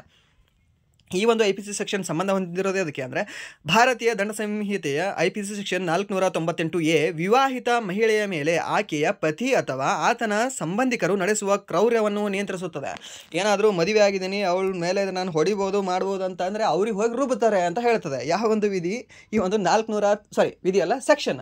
S1: ಈ ಒಂದು IPC ಸೆಕ್ಷನ್ ಸಂಬಂಧ ಹೊಂದಿರೋದೇ ಅದಕ್ಕೆ ಅಂದರೆ ಭಾರತೀಯ ದಂಡ ಸಂಹಿತೆಯ IPC ಸೆಕ್ಷನ್ 498A ವಿವಾಹಿತ ಮಹಿಳೆಯ ಮೇಲೆ ಆಕೆಯ ಪತಿ ಅಥವಾ ಆತನ ಸಂಬಂಧಿಕರು ನಡೆಸುವ ಕ್ರೌರ್ಯವನ್ನು ನಿಯಂತ್ರಿಸುತ್ತದೆ. ಏನಾದರೂ ಮದುವೆ ಆಗಿದ್ದೀನಿ ಅವಳ ಮೇಲೆ ನಾನು ಹೊಡಿಬೋದು ಮಾಡ್ಬೋದು ಅಂತ ಅಂದರೆ ಅವ್ರಿಗೆ ಹೋಗಿ ರುಬ್ಬುತ್ತಾರೆ ಅಂತ ಹೇಳ್ತದೆ. ಯಾವ ಒಂದು ವಿಧಿ? ಈ ಒಂದು ವಿಧಿ ಅಲ್ಲ, section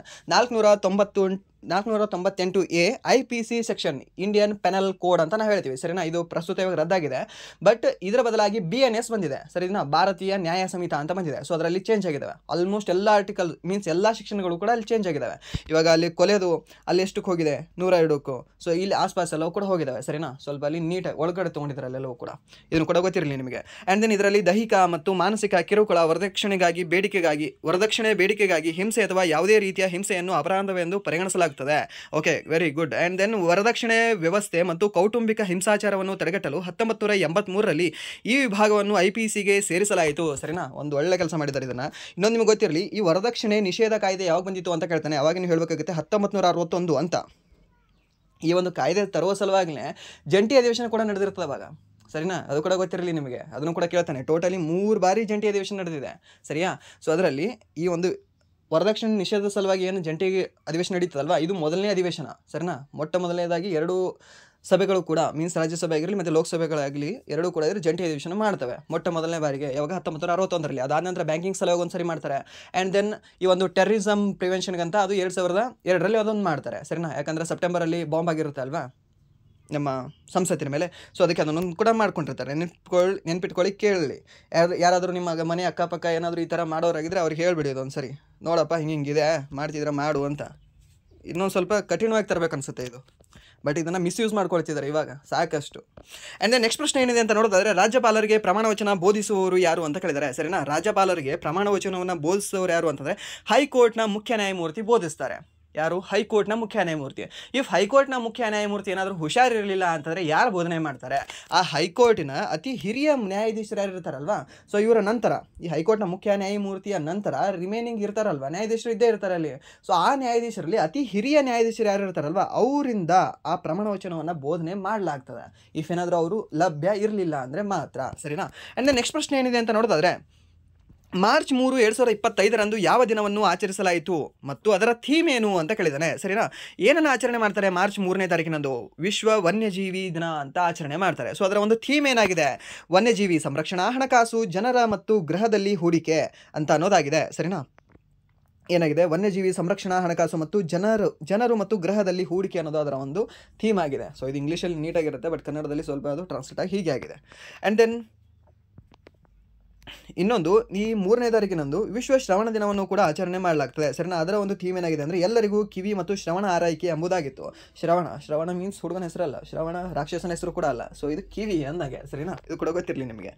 S1: 498A IPC section Indian penal code ಅಂತ ನಾವು ಹೇಳ್ತೀವಿ. ಸರಿನಾ? ಇದು ಪ್ರಸ್ತುತ ಇವಾಗ ರದ್ದಾಗಿದೆ. ಬಟ್ ಇದರ ಬದಲಾಗಿ BNS ಬಂದಿದೆ. ಸರಿನಾ? ಭಾರತೀಯ ನ್ಯಾಯ ಸಂಹಿತಾ ಅಂತ ಬಂದಿದೆ. ಸೊ ಅದರಲ್ಲಿ ಚೇಂಜ್ ಆಗಿದ್ದಾವೆ. ಆಲ್ಮೋಸ್ಟ್ ಎಲ್ಲ ಆರ್ಟಿಕಲ್ ಮೀನ್ಸ್ ಎಲ್ಲ ಸೆಕ್ಷನ್ಗಳು ಕೂಡ ಅಲ್ಲಿ ಚೇಂಜ್ ಆಗಿದ್ದಾವೆ. ಇವಾಗ ಅಲ್ಲಿ ಕೊಲೆದು ಅಲ್ಲಿ ಎಷ್ಟಕ್ಕೆ ಹೋಗಿದೆ? 102ಕ್ಕೂ. ಸೊ ಇಲ್ಲಿ ಆಸ್ಪಾಸ್ ಎಲ್ಲವೂ ಕೂಡ ಹೋಗಿದ್ದಾವೆ. ಸರಿನಾ? ಸ್ವಲ್ಪ ಅಲ್ಲಿ ನೀಟಾಗಿ ಒಳಗಡೆ ತೊಗೊಂಡಿದ್ದಾರೆ ಅಲ್ಲೆಲ್ಲವೂ ಕೂಡ. ಇದನ್ನು ಕೂಡ ಗೊತ್ತಿರಲಿ ನಿಮಗೆ. ಆ್ಯಂಡ್ ದೆನ್ ಇದರಲ್ಲಿ ದೈಹಿಕ ಮತ್ತು ಮಾನಸಿಕ ಕಿರುಕುಳ, ವರದಕ್ಷಿಣೆ ಬೇಡಿಕೆಗಾಗಿ ಹಿಂಸೆ ಅಥವಾ ಯಾವುದೇ ರೀತಿಯ ಹಿಂಸೆಯನ್ನು ಅಪರಾಧವೆಂದು ಪರಿಗಣಿಸಲಾಗುತ್ತದೆ. Okay, very good. And then ವರದಕ್ಷಿಣೆ ವ್ಯವಸ್ಥೆ ಮತ್ತು ಕೌಟುಂಬಿಕ ಹಿಂಸಾಚಾರವನ್ನು ತಡೆಗಟ್ಟಲು 1983ರಲ್ಲಿ ಈ ವಿಭಾಗವನ್ನು IPCಗೆ ಸೇರಿಸಲಾಯಿತು. ಸರಿನಾ? ಒಂದು ಒಳ್ಳೆ ಕೆಲಸ ಮಾಡಿದ್ದಾರೆ ಇದನ್ನು. ಇನ್ನೊಂದು ನಿಮಗೆ ಗೊತ್ತಿರಲಿ, ಈ ವರದಕ್ಷಿಣೆ ನಿಷೇಧ ಕಾಯ್ದೆ ಯಾವಾಗ ಬಂದಿತ್ತು ಅಂತ ಕೇಳ್ತಾನೆ. ಅವಾಗ ನೀವು ಹೇಳಬೇಕಾಗುತ್ತೆ 1961 ಅಂತ. ಈ ಒಂದು ಕಾಯ್ದೆ ತರುವ ಸಲುವಾಗಲೇ ಜಂಟಿ ಅಧಿವೇಶನ ಕೂಡ ನಡೆದಿರ್ತದೆ ಅವಾಗ. ಸರಿನಾ? ಅದು ಕೂಡ ಗೊತ್ತಿರಲಿ ನಿಮಗೆ. ಅದನ್ನು ಕೂಡ ಕೇಳ್ತಾನೆ. ಟೋಟಲಿ 3 ಬಾರಿ ಜಂಟಿ ಅಧಿವೇಶನ ನಡೆದಿದೆ. ಸರಿಯಾ? ಸೊ ಅದರಲ್ಲಿ ಈ ಒಂದು ವರದಕ್ಷಿಣೆ ನಿಷೇಧದ ಸಲುವಾಗಿ ಏನು ಜಂಟಿ ಅಧಿವೇಶನ ನಡೀತದಲ್ವ, ಇದು ಮೊದಲನೇ ಅಧಿವೇಶನ. ಸರಿನಾ? ಮೊದಲನೇದಾಗಿ 2 ಸಭೆಗಳು ಕೂಡ ಮೀನ್ಸ್ ರಾಜ್ಯಸಭೆ ಆಗಿರಲಿ ಮತ್ತು ಲೋಕಸಭೆಗಳಾಗಲಿ ಎರಡೂ ಕೂಡ ಇದ್ರೆ ಜಂಟಿ ಅಧಿವೇಶನ ಮಾಡ್ತವೆ ಮೊದಲನೇ ಬಾರಿಗೆ. ಯಾವಾಗ? 1961ರಲ್ಲಿ. ಅದಾದ ನಂತರ ಬ್ಯಾಂಕಿಂಗ್ ಸಲುವಾಗಿ ಒಂದ್ಸರಿ ಮಾಡ್ತಾರೆ. ಆ್ಯಂಡ್ ದೆನ್ ಈ ಒಂದು ಟೆರರಿಸಮ್ ಪ್ರಿವೆನ್ಷನ್ಗಂತ ಅದು 2002ರಲ್ಲಿ ಅದೊಂದು ಮಾಡ್ತಾರೆ. ಸರಿನಾ? ಯಾಕಂದರೆ ಸೆಪ್ಟೆಂಬರಲ್ಲಿ ಬಾಂಬ್ ಆಗಿರುತ್ತೆ ಅಲ್ವಾ. ನಮ್ಮ ಸಂಸತ್ತಿನ ಮೇಲೆ. ಸೊ ಅದಕ್ಕೆ ಅದನ್ನೊಂದು ಕೂಡ ಮಾಡ್ಕೊಂಡಿರ್ತಾರೆ. ನೆನ್ಪಿಟ್ಕೊಳ್ಳಿ ಕೇಳಲಿ. ಯಾರಾದರೂ ನಿಮ್ಮ ಮನೆ ಅಕ್ಕಪಕ್ಕ ಏನಾದರೂ ಈ ಥರ ಮಾಡೋರಾಗಿದ್ದರೆ ಅವ್ರಿಗೆ ಹೇಳ್ಬಿಡಿ ಒಂದು ಸರಿ, ನೋಡಪ್ಪ ಹಿಂಗಿದೆ ಮಾಡ್ತಿದ್ರೆ ಮಾಡು ಅಂತ. ಇನ್ನೊಂದು ಸ್ವಲ್ಪ ಕಠಿಣವಾಗಿ ತರಬೇಕು ಅನಿಸುತ್ತೆ ಇದು, ಬಟ್ ಇದನ್ನು ಮಿಸ್ಯೂಸ್ ಮಾಡ್ಕೊಳ್ತಿದ್ದಾರೆ ಇವಾಗ ಸಾಕಷ್ಟು. ಆ್ಯಂಡ್ ದೆನ್ ನೆಕ್ಸ್ಟ್ ಪ್ರಶ್ನೆ ಏನಿದೆ ಅಂತ ನೋಡೋದಾದರೆ, ರಾಜ್ಯಪಾಲರಿಗೆ ಪ್ರಮಾಣ ವಚನ ಬೋಧಿಸುವವರು ಯಾರು ಅಂತ ಕೇಳಿದ್ದಾರೆ. ಸರಿನಾ, ರಾಜ್ಯಪಾಲರಿಗೆ ಪ್ರಮಾಣ ವಚನವನ್ನು ಬೋಧಿಸುವವರು ಯಾರು ಅಂತಂದರೆ ಹೈಕೋರ್ಟ್ನ ಮುಖ್ಯ ನ್ಯಾಯಮೂರ್ತಿ ಬೋಧಿಸ್ತಾರೆ. ಯಾರು? ಹೈಕೋರ್ಟ್ನ ಮುಖ್ಯ ನ್ಯಾಯಮೂರ್ತಿ. ಇಫ್ ಹೈಕೋರ್ಟ್ನ ಮುಖ್ಯ ನ್ಯಾಯಮೂರ್ತಿ ಏನಾದರೂ ಹುಷಾರಿರಲಿಲ್ಲ ಅಂತಂದರೆ ಯಾರು ಬೋಧನೆ ಮಾಡ್ತಾರೆ? ಆ ಹೈಕೋರ್ಟಿನ ಅತಿ ಹಿರಿಯ ನ್ಯಾಯಾಧೀಶರು ಯಾರು ಇರ್ತಾರಲ್ವಾ, ಸೊ ಇವರ ನಂತರ, ಈ ಹೈಕೋರ್ಟ್ನ ಮುಖ್ಯ ನ್ಯಾಯಮೂರ್ತಿಯ ನಂತರ ರಿಮೈನಿಂಗ್ ಇರ್ತಾರಲ್ವ ನ್ಯಾಯಾಧೀಶರು ಇದ್ದೇ ಇರ್ತಾರೆ ಅಲ್ಲಿ. ಸೊ ಆ ನ್ಯಾಯಾಧೀಶರಲ್ಲಿ ಅತಿ ಹಿರಿಯ ನ್ಯಾಯಾಧೀಶರು ಯಾರು ಇರ್ತಾರಲ್ವ ಅವರಿಂದ ಆ ಪ್ರಮಾಣ ವಚನವನ್ನು ಬೋಧನೆ ಮಾಡಲಾಗ್ತದೆ, ಇಫ್ ಏನಾದರೂ ಅವರು ಲಭ್ಯ ಇರಲಿಲ್ಲ ಅಂದರೆ ಮಾತ್ರ. ಸರಿನಾ. ಆ್ಯಂಡ್ ದೆನ್ ನೆಕ್ಸ್ಟ್ ಪ್ರಶ್ನೆ ಏನಿದೆ ಅಂತ ನೋಡೋದಾದರೆ, ಮಾರ್ಚ್ 3, 2025 ಯಾವ ದಿನವನ್ನು ಆಚರಿಸಲಾಯಿತು ಮತ್ತು ಅದರ ಥೀಮ್ ಏನು ಅಂತ ಕೇಳಿದ್ದಾನೆ. ಸರಿನಾ, ಏನನ್ನು ಆಚರಣೆ ಮಾಡ್ತಾರೆ? ಮಾರ್ಚ್ 3ನೇ ತಾರೀಕಿನಂದು ವಿಶ್ವ ವನ್ಯಜೀವಿ ದಿನ ಅಂತ ಆಚರಣೆ ಮಾಡ್ತಾರೆ. ಸೊ ಅದರ ಒಂದು ಥೀಮ್ ಏನಾಗಿದೆ? ವನ್ಯಜೀವಿ ಸಂರಕ್ಷಣಾ, ಹಣಕಾಸು, ಜನರ ಮತ್ತು ಗ್ರಹದಲ್ಲಿ ಹೂಡಿಕೆ ಅಂತ ಅನ್ನೋದಾಗಿದೆ. ಸರಿನಾ, ಏನಾಗಿದೆ? ವನ್ಯಜೀವಿ ಸಂರಕ್ಷಣಾ, ಹಣಕಾಸು ಮತ್ತು ಜನರು ಮತ್ತು ಗ್ರಹದಲ್ಲಿ ಹೂಡಿಕೆ ಅನ್ನೋದು ಅದರ ಒಂದು ಥೀಮ್ ಆಗಿದೆ. ಸೊ ಇದು ಇಂಗ್ಲೀಷಲ್ಲಿ ನೀಟಾಗಿರುತ್ತೆ, ಬಟ್ ಕನ್ನಡದಲ್ಲಿ ಸ್ವಲ್ಪ ಅದು ಟ್ರಾನ್ಸ್ಲೇಟ್ ಆಗಿ ಹೀಗೆ ಆಗಿದೆ. ಆ್ಯಂಡ್ ದೆನ್ ಇನ್ನೊಂದು, ಈ 3ನೇ ತಾರೀಕಿನಂದು ವಿಶ್ವ ಶ್ರವಣ ದಿನವನ್ನು ಕೂಡ ಆಚರಣೆ ಮಾಡಲಾಗ್ತದೆ. ಸರಿನಾ, ಅದರ ಒಂದು ಥೀಮ್ ಏನಾಗಿದೆ ಅಂದರೆ ಎಲ್ಲರಿಗೂ ಕಿವಿ ಮತ್ತು ಶ್ರವಣ ಆರೈಕೆ ಎಂಬುದಾಗಿತ್ತು. ಶ್ರವಣ ಮೀನ್ಸ್ ಹುಡುಗನ ಹೆಸರಲ್ಲ, ಶ್ರವಣ ರಾಕ್ಷಸನ ಹೆಸರು ಕೂಡ ಅಲ್ಲ. ಸೊ ಇದು ಕಿವಿ ಅಂದಾಗೆ. ಸರಿನಾ, ಇದು ಕೂಡ ಗೊತ್ತಿರಲಿ ನಿಮಗೆ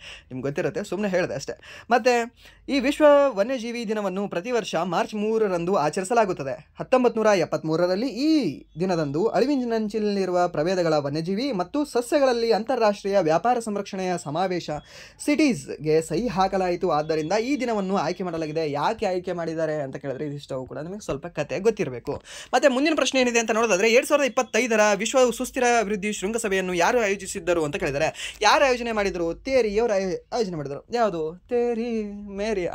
S1: ಗೊತ್ತಿರುತ್ತೆ, ಸುಮ್ಮನೆ ಹೇಳಿದೆ ಅಷ್ಟೇ. ಮತ್ತು ಈ ವಿಶ್ವ ವನ್ಯಜೀವಿ ದಿನವನ್ನು ಪ್ರತಿ ವರ್ಷ ಮಾರ್ಚ್ 3ರಂದು ಆಚರಿಸಲಾಗುತ್ತದೆ. 1973ರಲ್ಲಿ ಈ ದಿನದಂದು ಅಳಿವಿನಂಚಿನಲ್ಲಿರುವ ಪ್ರಭೇದಗಳ ವನ್ಯಜೀವಿ ಮತ್ತು ಸಸ್ಯಗಳಲ್ಲಿ ಅಂತಾರಾಷ್ಟ್ರೀಯ ವ್ಯಾಪಾರ ಸಂರಕ್ಷಣೆಯ ಸಮಾವೇಶ ಸಿಟೀಸ್ಗೆ ಸಹಿ ಹಾಕಲಾಯಿತು. ಆದ್ದರಿಂದ ಈ ದಿನವನ್ನು ಆಯ್ಕೆ ಮಾಡಲಾಗಿದೆ. ಯಾಕೆ ಆಯ್ಕೆ ಮಾಡಿದ್ದಾರೆ ಅಂತ ಕೇಳಿದ್ರೆ ಇದಿಷ್ಟವು ಕೂಡ ನಿಮಗೆ ಸ್ವಲ್ಪ ಕತೆ ಗೊತ್ತಿರಬೇಕು. ಮತ್ತೆ ಮುಂದಿನ ಪ್ರಶ್ನೆ ಏನಿದೆ ಅಂತ ನೋಡೋದಾದ್ರೆ, 2025ರ ವಿಶ್ವ ಸುಸ್ಥಿರ ಅಭಿವೃದ್ಧಿ ಶೃಂಗಸಭೆಯನ್ನು ಯಾರು ಆಯೋಜಿಸಿದ್ದರು ಅಂತ ಕೇಳಿದರೆ, ಯಾರು ಆಯೋಜನೆ ಮಾಡಿದರು? ತೇರಿ ಅವರು ಆಯೋಜನೆ ಮಾಡಿದರು. ಯಾವುದು? ತೇರಿ ಮೇರಿ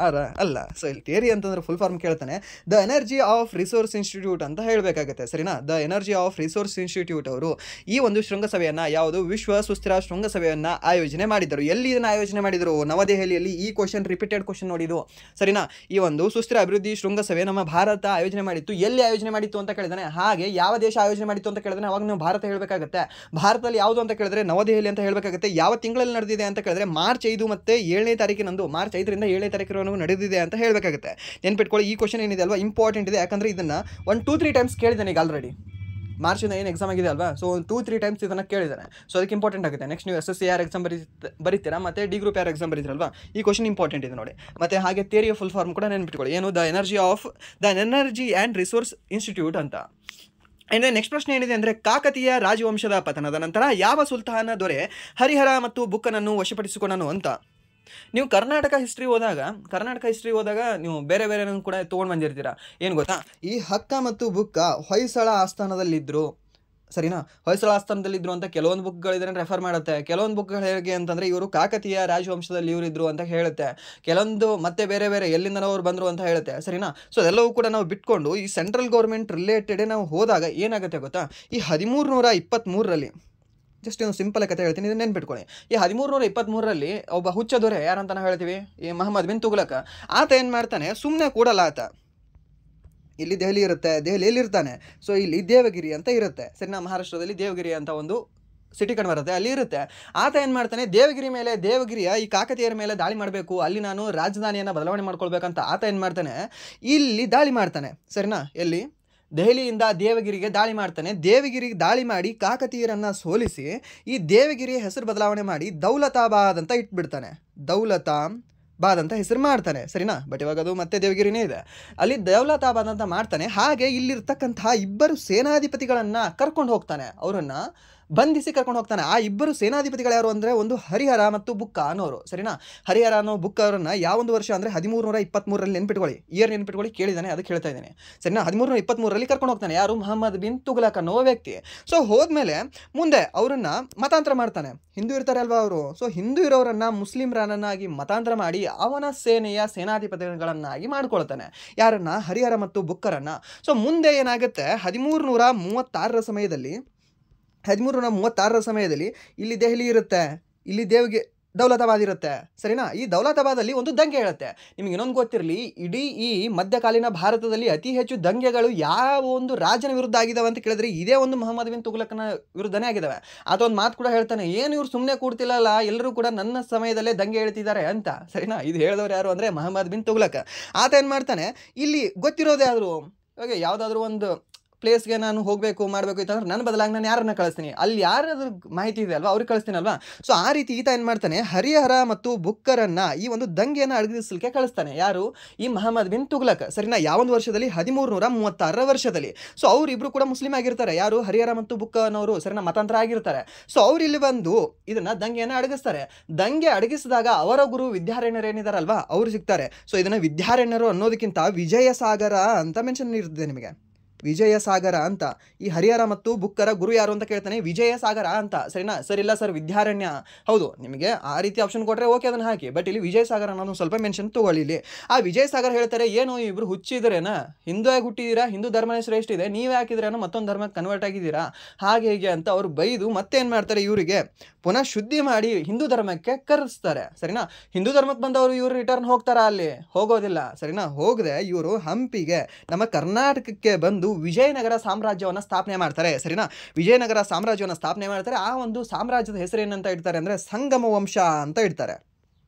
S1: ಅಲ್ಲ. ಸೊ ಇಲ್ಲಿ ತೇರಿ ಅಂತಂದ್ರೆ ಫುಲ್ ಫಾರ್ಮ್ ಕೇಳ್ತಾನೆ, the energy of resource institute ಅಂತ ಹೇಳಬೇಕಾಗುತ್ತೆ. ಸರಿನಾ, the energy of resource institute ಅವರು ಈ ಒಂದು ಶೃಂಗಸಭೆಯನ್ನು, ಯಾವುದು ವಿಶ್ವ ಸುಸ್ಥಿರ ಶೃಂಗಸಭೆಯನ್ನು ಆಯೋಜನೆ ಮಾಡಿದರು. ಎಲ್ಲಿ ಇದನ್ನು ಆಯೋಜನೆ ಮಾಡಿದರು? ನವದೆಹಲಿಯಲ್ಲಿ. ಈ ಕ್ವಶನ್ ರಿಪೀಟೆಡ್ ಕ್ವಶನ್ ನೋಡಿದ್ದು. ಸರಿನಾ, ಈ ಒಂದು ಸುಸ್ಥಿರ ಅಭಿವೃದ್ಧಿ ಶೃಂಗಸಭೆ ನಮ್ಮ ಭಾರತ ಆಯೋಜನೆ ಮಾಡಿತ್ತು. ಎಲ್ಲಿ ಆಯೋಜನೆ ಮಾಡಿತ್ತು ಅಂತ ಕೇಳಿದಾನೆ. ಹಾಗೆ ಯಾವ ದೇಶ ಆಯೋಜನೆ ಮಾಡಿತ್ತು ಅಂತ ಕೇಳಿದ್ರೆ ಅವಾಗ ನಾವು ಭಾರತ ಹೇಳಬೇಕಾಗುತ್ತೆ. ಭಾರತದಲ್ಲಿ ಯಾವುದು ಅಂತ ಕೇಳಿದ್ರೆ ನವದೆಹಲಿ ಅಂತ ಹೇಳಬೇಕಾಗುತ್ತೆ. ಯಾವ ತಿಂಗಳಲ್ಲಿ ನಡೆದಿದೆ ಅಂತ ಕೇಳಿದ್ರೆ ಮಾರ್ಚ್ 5 ಮತ್ತು 7ನೇ ತಾರೀಕಿನಂದು, ಮಾರ್ಚ್ 5ರಿಂದ 7ನೇ ತಾರೀಕಿನವರೆಗೂ ನಡೆದಿದೆ ಅಂತ ಹೇಳಬೇಕಾಗುತ್ತೆ. ನೆನ್ಪಿಟ್ಕೊಳ್ಳಿ, ಈ ಕ್ವಶನ್ ಏನಿದೆ ಅಲ್ವಾ ಇಂಪಾರ್ಟೆಂಟ್ ಇದೆ. ಯಾಕಂದರೆ ಇದನ್ನು 1-2-3 ಟೈಮ್ಸ್ ಕೇಳಿದ್ದಾನೆ ಈಗ ಆಲ್ರೆಡಿ. ಮಾರ್ಚಿಂದ ಏನು ಎಕ್ಸಾಮ್ ಆಗಿದೆ ಅಲ್ವಾ, ಸೊ 2-3 ಟೈಮ್ಸ್ ಇದನ್ನು ಕೇಳಿದ್ದಾನೆ. ಸೊ ಅದಕ್ಕೆ ಇಂಪಾರ್ಟೆಂಟ್ ಆಗುತ್ತೆ. ನೆಕ್ಸ್ಟ್ ನೀವು SSC ಯಾರು ಎಕ್ಸಾಮ್ ಬರೀತೀರಾ ಮತ್ತು ಡಿ ಗ್ರೂಪ್ ಯಾರು ಎಕ್ಸಾಮ್ ಬರೀತೀರಲ್ವಾ, ಈ ಕ್ವಶನ್ ಇಂಪಾರ್ಟೆಂಟ್ ಇದೆ ನೋಡಿ. ಮತ್ತು ಹಾಗೆ ಥಿಯರಿಯ ಫುಲ್ ಫಾರ್ಮ್ ಕೂಡ ನೆನ್ಪಿಟ್ಕೊಳ್ಳಿ, ಏನು? The energy and resource institute ಅಂತ. ಅಂದರೆ ನೆಕ್ಸ್ಟ್ ಪ್ರಶ್ನೆ ಏನಿದೆ ಅಂದರೆ, ಕಾಕತೀಯ ರಾಜವಂಶದ ಪತನದ ನಂತರ ಯಾವ ಸುಲ್ತಾನ ದೊರೆ ಹರಿಹರ ಮತ್ತು ಬುಕ್ಕನನ್ನು ವಶಪಡಿಸಿಕೊಂಡನು ಅಂತ. ನೀವು ಕರ್ನಾಟಕ ಹಿಸ್ಟ್ರಿ ಹೋದಾಗ ನೀವು ಬೇರೆ ಕೂಡ ತೊಗೊಂಡು ಬಂದಿರ್ತೀರಾ. ಏನು ಗೊತ್ತಾ? ಈ ಹಕ್ಕ ಮತ್ತು ಬುಕ್ಕ ಹೊಯ್ಸಳ ಆಸ್ಥಾನದಲ್ಲಿದ್ದರು. ಸರಿನಾ, ಹೊಯ್ಸಳ ಆಸ್ಥಾನದಲ್ಲಿದ್ದರು ಅಂತ ಕೆಲವೊಂದು ಬುಕ್ಗಳಿದ್ರೆ ರೆಫರ್ ಮಾಡುತ್ತೆ. ಕೆಲವೊಂದು ಬುಕ್ಗಳು ಹೇಗೆ ಅಂತಂದರೆ ಇವರು ಕಾಕತೀಯ ರಾಜವಂಶದಲ್ಲಿ ಇವರಿದ್ದರು ಅಂತ ಹೇಳುತ್ತೆ. ಕೆಲವೊಂದು ಮತ್ತೆ ಬೇರೆ ಎಲ್ಲಿಂದ ಅವ್ರು ಬಂದರು ಅಂತ ಹೇಳುತ್ತೆ. ಸರಿನಾ, ಸೊ ಅದೆಲ್ಲವೂ ಕೂಡ ನಾವು ಬಿಟ್ಕೊಂಡು ಈ ಸೆಂಟ್ರಲ್ ಗೌರ್ಮೆಂಟ್ ರಿಲೇಟೆಡ್ ನಾವು ಹೋದಾಗ ಏನಾಗುತ್ತೆ ಗೊತ್ತಾ? ಈ 1323ರಲ್ಲಿ ಜಸ್ಟ್ ಒಂದು ಸಿಂಪಲ್ ಕತೆ ಹೇಳ್ತೀನಿ, ಇದನ್ನು ನೆನ್ಪಿಟ್ಕೊಳ್ಳಿ. ಈ 1323ರಲ್ಲಿ ಒಬ್ಬ ಹುಚ್ಚ ದೊರೆ ಯಾರಂತ ನಾವು ಹೇಳ್ತೀವಿ, ಈ ಮೊಹಮ್ಮದ್ ಬಿನ್ ತುಘಲಕ್. ಆತ ಏನು ಮಾಡ್ತಾನೆ, ಸುಮ್ಮನೆ ಕೂಡಲ್ಲ ಆತ. ಇಲ್ಲಿ ದೆಹಲಿ ಇರುತ್ತೆ, ದೆಹಲಿಯಲ್ಲಿ ಇರ್ತಾನೆ. ಸೊ ಇಲ್ಲಿ ದೇವಗಿರಿ ಅಂತ ಇರುತ್ತೆ. ಸರಿನಾ, ಮಹಾರಾಷ್ಟ್ರದಲ್ಲಿ ದೇವಗಿರಿ ಅಂತ ಒಂದು ಸಿಟಿ ಕಂಡು ಬರುತ್ತೆ, ಅಲ್ಲಿ ಇರುತ್ತೆ. ಆತ ಏನು ಮಾಡ್ತಾನೆ, ದೇವಗಿರಿಯ ಈ ಕಾಕತೀಯರ ಮೇಲೆ ದಾಳಿ ಮಾಡಬೇಕು, ಅಲ್ಲಿ ನಾನು ರಾಜಧಾನಿಯನ್ನು ಬದಲಾವಣೆ ಮಾಡ್ಕೊಳ್ಬೇಕಂತ ಆತ ಏನು ಮಾಡ್ತಾನೆ, ಇಲ್ಲಿ ದಾಳಿ ಮಾಡ್ತಾನೆ. ಸರಿನಾ, ಎಲ್ಲಿ? ದೆಹಲಿಯಿಂದ ದೇವಗಿರಿಗೆ ದಾಳಿ ಮಾಡ್ತಾನೆ. ದೇವಗಿರಿಗೆ ದಾಳಿ ಮಾಡಿ ಕಾಕತೀಯರನ್ನು ಸೋಲಿಸಿ ಈ ದೇವಗಿರಿಯ ಹೆಸರು ಬದಲಾವಣೆ ಮಾಡಿ ದೌಲತಾಬಾದ್ ಅಂತ ಇಟ್ಬಿಡ್ತಾನೆ. ದೌಲತಾಬಾದ್ ಅಂತ ಹೆಸರು ಮಾಡ್ತಾನೆ. ಸರಿನಾ, ಬಟ್ ಇವಾಗ ಅದು ಮತ್ತೆ ದೇವಗಿರಿನೇ ಇದೆ. ಅಲ್ಲಿ ದೌಲತಾಬಾದ್ ಅಂತ ಮಾಡ್ತಾನೆ. ಹಾಗೆ ಇಲ್ಲಿರ್ತಕ್ಕಂತಹ 2 ಸೇನಾಧಿಪತಿಗಳನ್ನು ಕರ್ಕೊಂಡು ಹೋಗ್ತಾನೆ, ಅವರನ್ನು ಬಂಧಿಸಿ ಕರ್ಕೊಂಡು ಹೋಗ್ತಾನೆ. ಆ 2 ಸೇನಾಧಿಪತಿಗಳು ಯಾರು ಅಂದರೆ, ಒಂದು ಹರಿಹರ ಮತ್ತು ಬುಕ್ಕ ಅನ್ನೋರು. ಸರಿನಾ, ಹರಿಹರ ಅನ್ನೋ ಬುಕ್ಕ ಅವರನ್ನು ಯಾವೊಂದು ವರ್ಷ ಅಂದರೆ 1323ರಲ್ಲಿ ನೆನ್ಪಿಟ್ಕೊಳ್ಳಿ, ಇಯರ್ ನೆನ್ಪಿಟ್ಕೊಳ್ಳಿ, ಕೇಳಿದ್ದಾನೆ ಅದಕ್ಕೆ ಹೇಳ್ತಾ ಇದ್ದೇನೆ. ಸರಿನಾ, 1323ರಲ್ಲಿ ಕರ್ಕೊಂಡು ಹೋಗ್ತಾನೆ. ಯಾರು? ಮೊಹಮ್ಮದ್ ಬಿನ್ ತುಘಲಕ್ ಅನ್ನೋ ವ್ಯಕ್ತಿ. ಸೊ ಹೋದ್ಮೇಲೆ ಮುಂದೆ ಅವರನ್ನು ಮತಾಂತರ ಮಾಡ್ತಾನೆ. ಹಿಂದೂ ಇರ್ತಾರೆ ಅಲ್ವಾ ಅವರು. ಸೊ ಹಿಂದೂ ಇರೋರನ್ನು ಮುಸ್ಲಿಮ್ರನ್ನಾಗಿ ಮತಾಂತರ ಮಾಡಿ ಅವನ ಸೇನೆಯ ಸೇನಾಧಿಪತಿಗಳನ್ನಾಗಿ ಮಾಡ್ಕೊಳ್ತಾನೆ. ಯಾರನ್ನ? ಹರಿಹರ ಮತ್ತು ಬುಕ್ಕರನ್ನು. ಸೊ ಮುಂದೆ ಏನಾಗುತ್ತೆ, 1336ರ ಸಮಯದಲ್ಲಿ ಇಲ್ಲಿ ದೆಹಲಿ ಇರುತ್ತೆ, ಇಲ್ಲಿ ದೌಲತಾಬಾದ್ ಇರುತ್ತೆ, ಸರಿನಾ. ಈ ದೌಲತಾಬಾದಲ್ಲಿ ಒಂದು ದಂಗೆ ಹೇಳುತ್ತೆ. ನಿಮ್ಗೆ ಇನ್ನೊಂದು ಗೊತ್ತಿರಲಿ, ಇಡೀ ಈ ಮಧ್ಯಕಾಲೀನ ಭಾರತದಲ್ಲಿ ಅತಿ ಹೆಚ್ಚು ದಂಗೆಗಳು ಯಾವ ಒಂದು ರಾಜನ ವಿರುದ್ಧ ಆಗಿದಾವೆ ಅಂತ ಕೇಳಿದ್ರೆ ಇದೇ ಒಂದು ಮೊಹಮ್ಮದ್ ಬಿನ್ ತುಘಲಕ್ನ ವಿರುದ್ಧನೇ ಆಗಿದಾವೆ. ಆತ ಒಂದು ಮಾತು ಕೂಡ ಹೇಳ್ತಾನೆ, ಏನು ಇವ್ರು ಸುಮ್ಮನೆ ಕೂಡ್ತಿಲ್ಲಲ್ಲ, ಎಲ್ಲರೂ ಕೂಡ ನನ್ನ ಸಮಯದಲ್ಲೇ ದಂಗೆ ಹೇಳ್ತಿದ್ದಾರೆ ಅಂತ, ಸರಿನಾ. ಇದು ಹೇಳಿದವರು ಯಾರು ಅಂದರೆ ಮೊಹಮ್ಮದ್ ಬಿನ್ ತುಘಲಕ್. ಆತ ಏನು ಮಾಡ್ತಾನೆ, ಇಲ್ಲಿ ಗೊತ್ತಿರೋದೇ ಆದರೂ ಇವಾಗ ಯಾವುದಾದ್ರೂ ಒಂದು ಪ್ಲೇಸ್ಗೆ ನಾನು ಹೋಗಬೇಕು ಮಾಡಬೇಕು ಇತ್ತಂದ್ರೆ ನನ್ನ ಬದಲಾಗಿ ನಾನು ಯಾರನ್ನ ಕಳಿಸ್ತೀನಿ, ಅಲ್ಲಿ ಯಾರಾದ್ರೂ ಮಾಹಿತಿ ಇದೆ ಅಲ್ವಾ ಅವ್ರಿಗೆ ಕಳಿಸ್ತೀನಿ ಅಲ್ವಾ. ಸೊ ಆ ರೀತಿ ಈತ ಏನು ಮಾಡ್ತಾನೆ, ಹರಿಹರ ಮತ್ತು ಬುಕ್ಕರನ್ನು ಈ ಒಂದು ದಂಗೆಯನ್ನು ಅಡಗಿಸಲಿಕ್ಕೆ ಕಳಿಸ್ತಾನೆ. ಯಾರು, ಈ ಮೊಹಮ್ಮದ್ ಬಿನ್ ತುಘಲಕ್, ಸರಿನಾ. ಯಾವೊಂದು ವರ್ಷದಲ್ಲಿ 1336 ವರ್ಷದಲ್ಲಿ. ಸೊ ಅವರಿಬ್ರು ಕೂಡ ಮುಸ್ಲಿಂ ಆಗಿರ್ತಾರೆ. ಯಾರು, ಹರಿಹರ ಮತ್ತು ಬುಕ್ಕನವರು, ಸರಿನಾ, ಮತಾಂತರ ಆಗಿರ್ತಾರೆ. ಸೊ ಅವ್ರು ಇಲ್ಲಿ ಬಂದು ಇದನ್ನ ದಂಗೆಯನ್ನು ಅಡಗಿಸ್ತಾರೆ. ದಂಗೆ ಅಡಗಿಸಿದಾಗ ಅವರ ಗುರು ವಿದ್ಯಾರಣ್ಯರು ಏನಿದಾರಲ್ವಾ ಅವ್ರು ಸಿಗ್ತಾರೆ. ಸೊ ಇದನ್ನ ವಿದ್ಯಾರಣ್ಯರು ಅನ್ನೋದಕ್ಕಿಂತ ವಿಜಯಸಾಗರ ಅಂತ ಮೆನ್ಷನ್ ಇರ್ತದೆ ನಿಮಗೆ, ವಿಜಯಸಾಗರ ಅಂತ. ಈ ಹರಿಹರ ಮತ್ತು ಬುಕ್ಕರ ಗುರು ಯಾರು ಅಂತ ಕೇಳ್ತಾನೆ, ವಿಜಯಸಾಗರ ಅಂತ, ಸರಿನಾ. ಸರ್ ಇಲ್ಲ ಸರ್ ವಿದ್ಯಾರಣ್ಯ, ಹೌದು ನಿಮಗೆ ಆ ರೀತಿ ಆಪ್ಷನ್ ಕೊಟ್ಟರೆ ಓಕೆ ಅದನ್ನು ಹಾಕಿ, ಬಟ್ ಇಲ್ಲಿ ವಿಜಯಸಾಗರ ಅನ್ನೋದು ಸ್ವಲ್ಪ ಮೆನ್ಷನ್ ತಗೊಳ್ಳಿ. ಇಲ್ಲಿ ಆ ವಿಜಯಸಾಗರ ಹೇಳ್ತಾರೆ, ಏನು ಇಬ್ರು ಹುಚ್ಚಿದ್ರೇನಾ, ಹಿಂದೂ ಆಗಿ ಹುಟ್ಟಿದ್ದೀರಾ, ಹಿಂದೂ ಧರ್ಮನೇ ಶ್ರೇಷ್ಠ ಇದೆ, ನೀವೇ ಹಾಕಿದ್ರೇನೋ ಮತ್ತೊಂದು ಧರ್ಮಕ್ಕೆ ಕನ್ವರ್ಟ್ ಆಗಿದ್ದೀರಾ, ಹಾಗೆ ಹೀಗೆ ಅಂತ ಅವ್ರು ಬೈದು ಮತ್ತೆ ಏನು ಮಾಡ್ತಾರೆ, ಇವರಿಗೆ ಪುನಃ ಶುದ್ಧಿ ಮಾಡಿ ಹಿಂದೂ ಧರ್ಮಕ್ಕೆ ಕರೆಸ್ತಾರೆ, ಸರಿನಾ. ಹಿಂದೂ ಧರ್ಮಕ್ಕೆ ಬಂದವರು ಇವರು ರಿಟರ್ನ್ ಹೋಗ್ತಾರಾ, ಅಲ್ಲಿ ಹೋಗೋದಿಲ್ಲ, ಸರಿನಾ. ಹೋಗದೆ ಇವರು ಹಂಪಿಗೆ ನಮ್ಮ ಕರ್ನಾಟಕಕ್ಕೆ ಬಂದು ವಿಜಯನಗರ ಸಾಮ್ರಾಜ್ಯವನ್ನು ಸ್ಥಾಪನೆ ಮಾಡ್ತಾರೆ, ಸರಿನಾ. ವಿಜಯನಗರ ಸಾಮ್ರಾಜ್ಯವನ್ನು ಸ್ಥಾಪನೆ ಮಾಡ್ತಾರೆ. ಆ ಒಂದು ಸಾಮ್ರಾಜ್ಯದ ಹೆಸರು ಏನಂತ ಇಡ್ತಾರೆ ಅಂದರೆ ಸಂಗಮ ವಂಶ ಅಂತ ಇಡ್ತಾರೆ.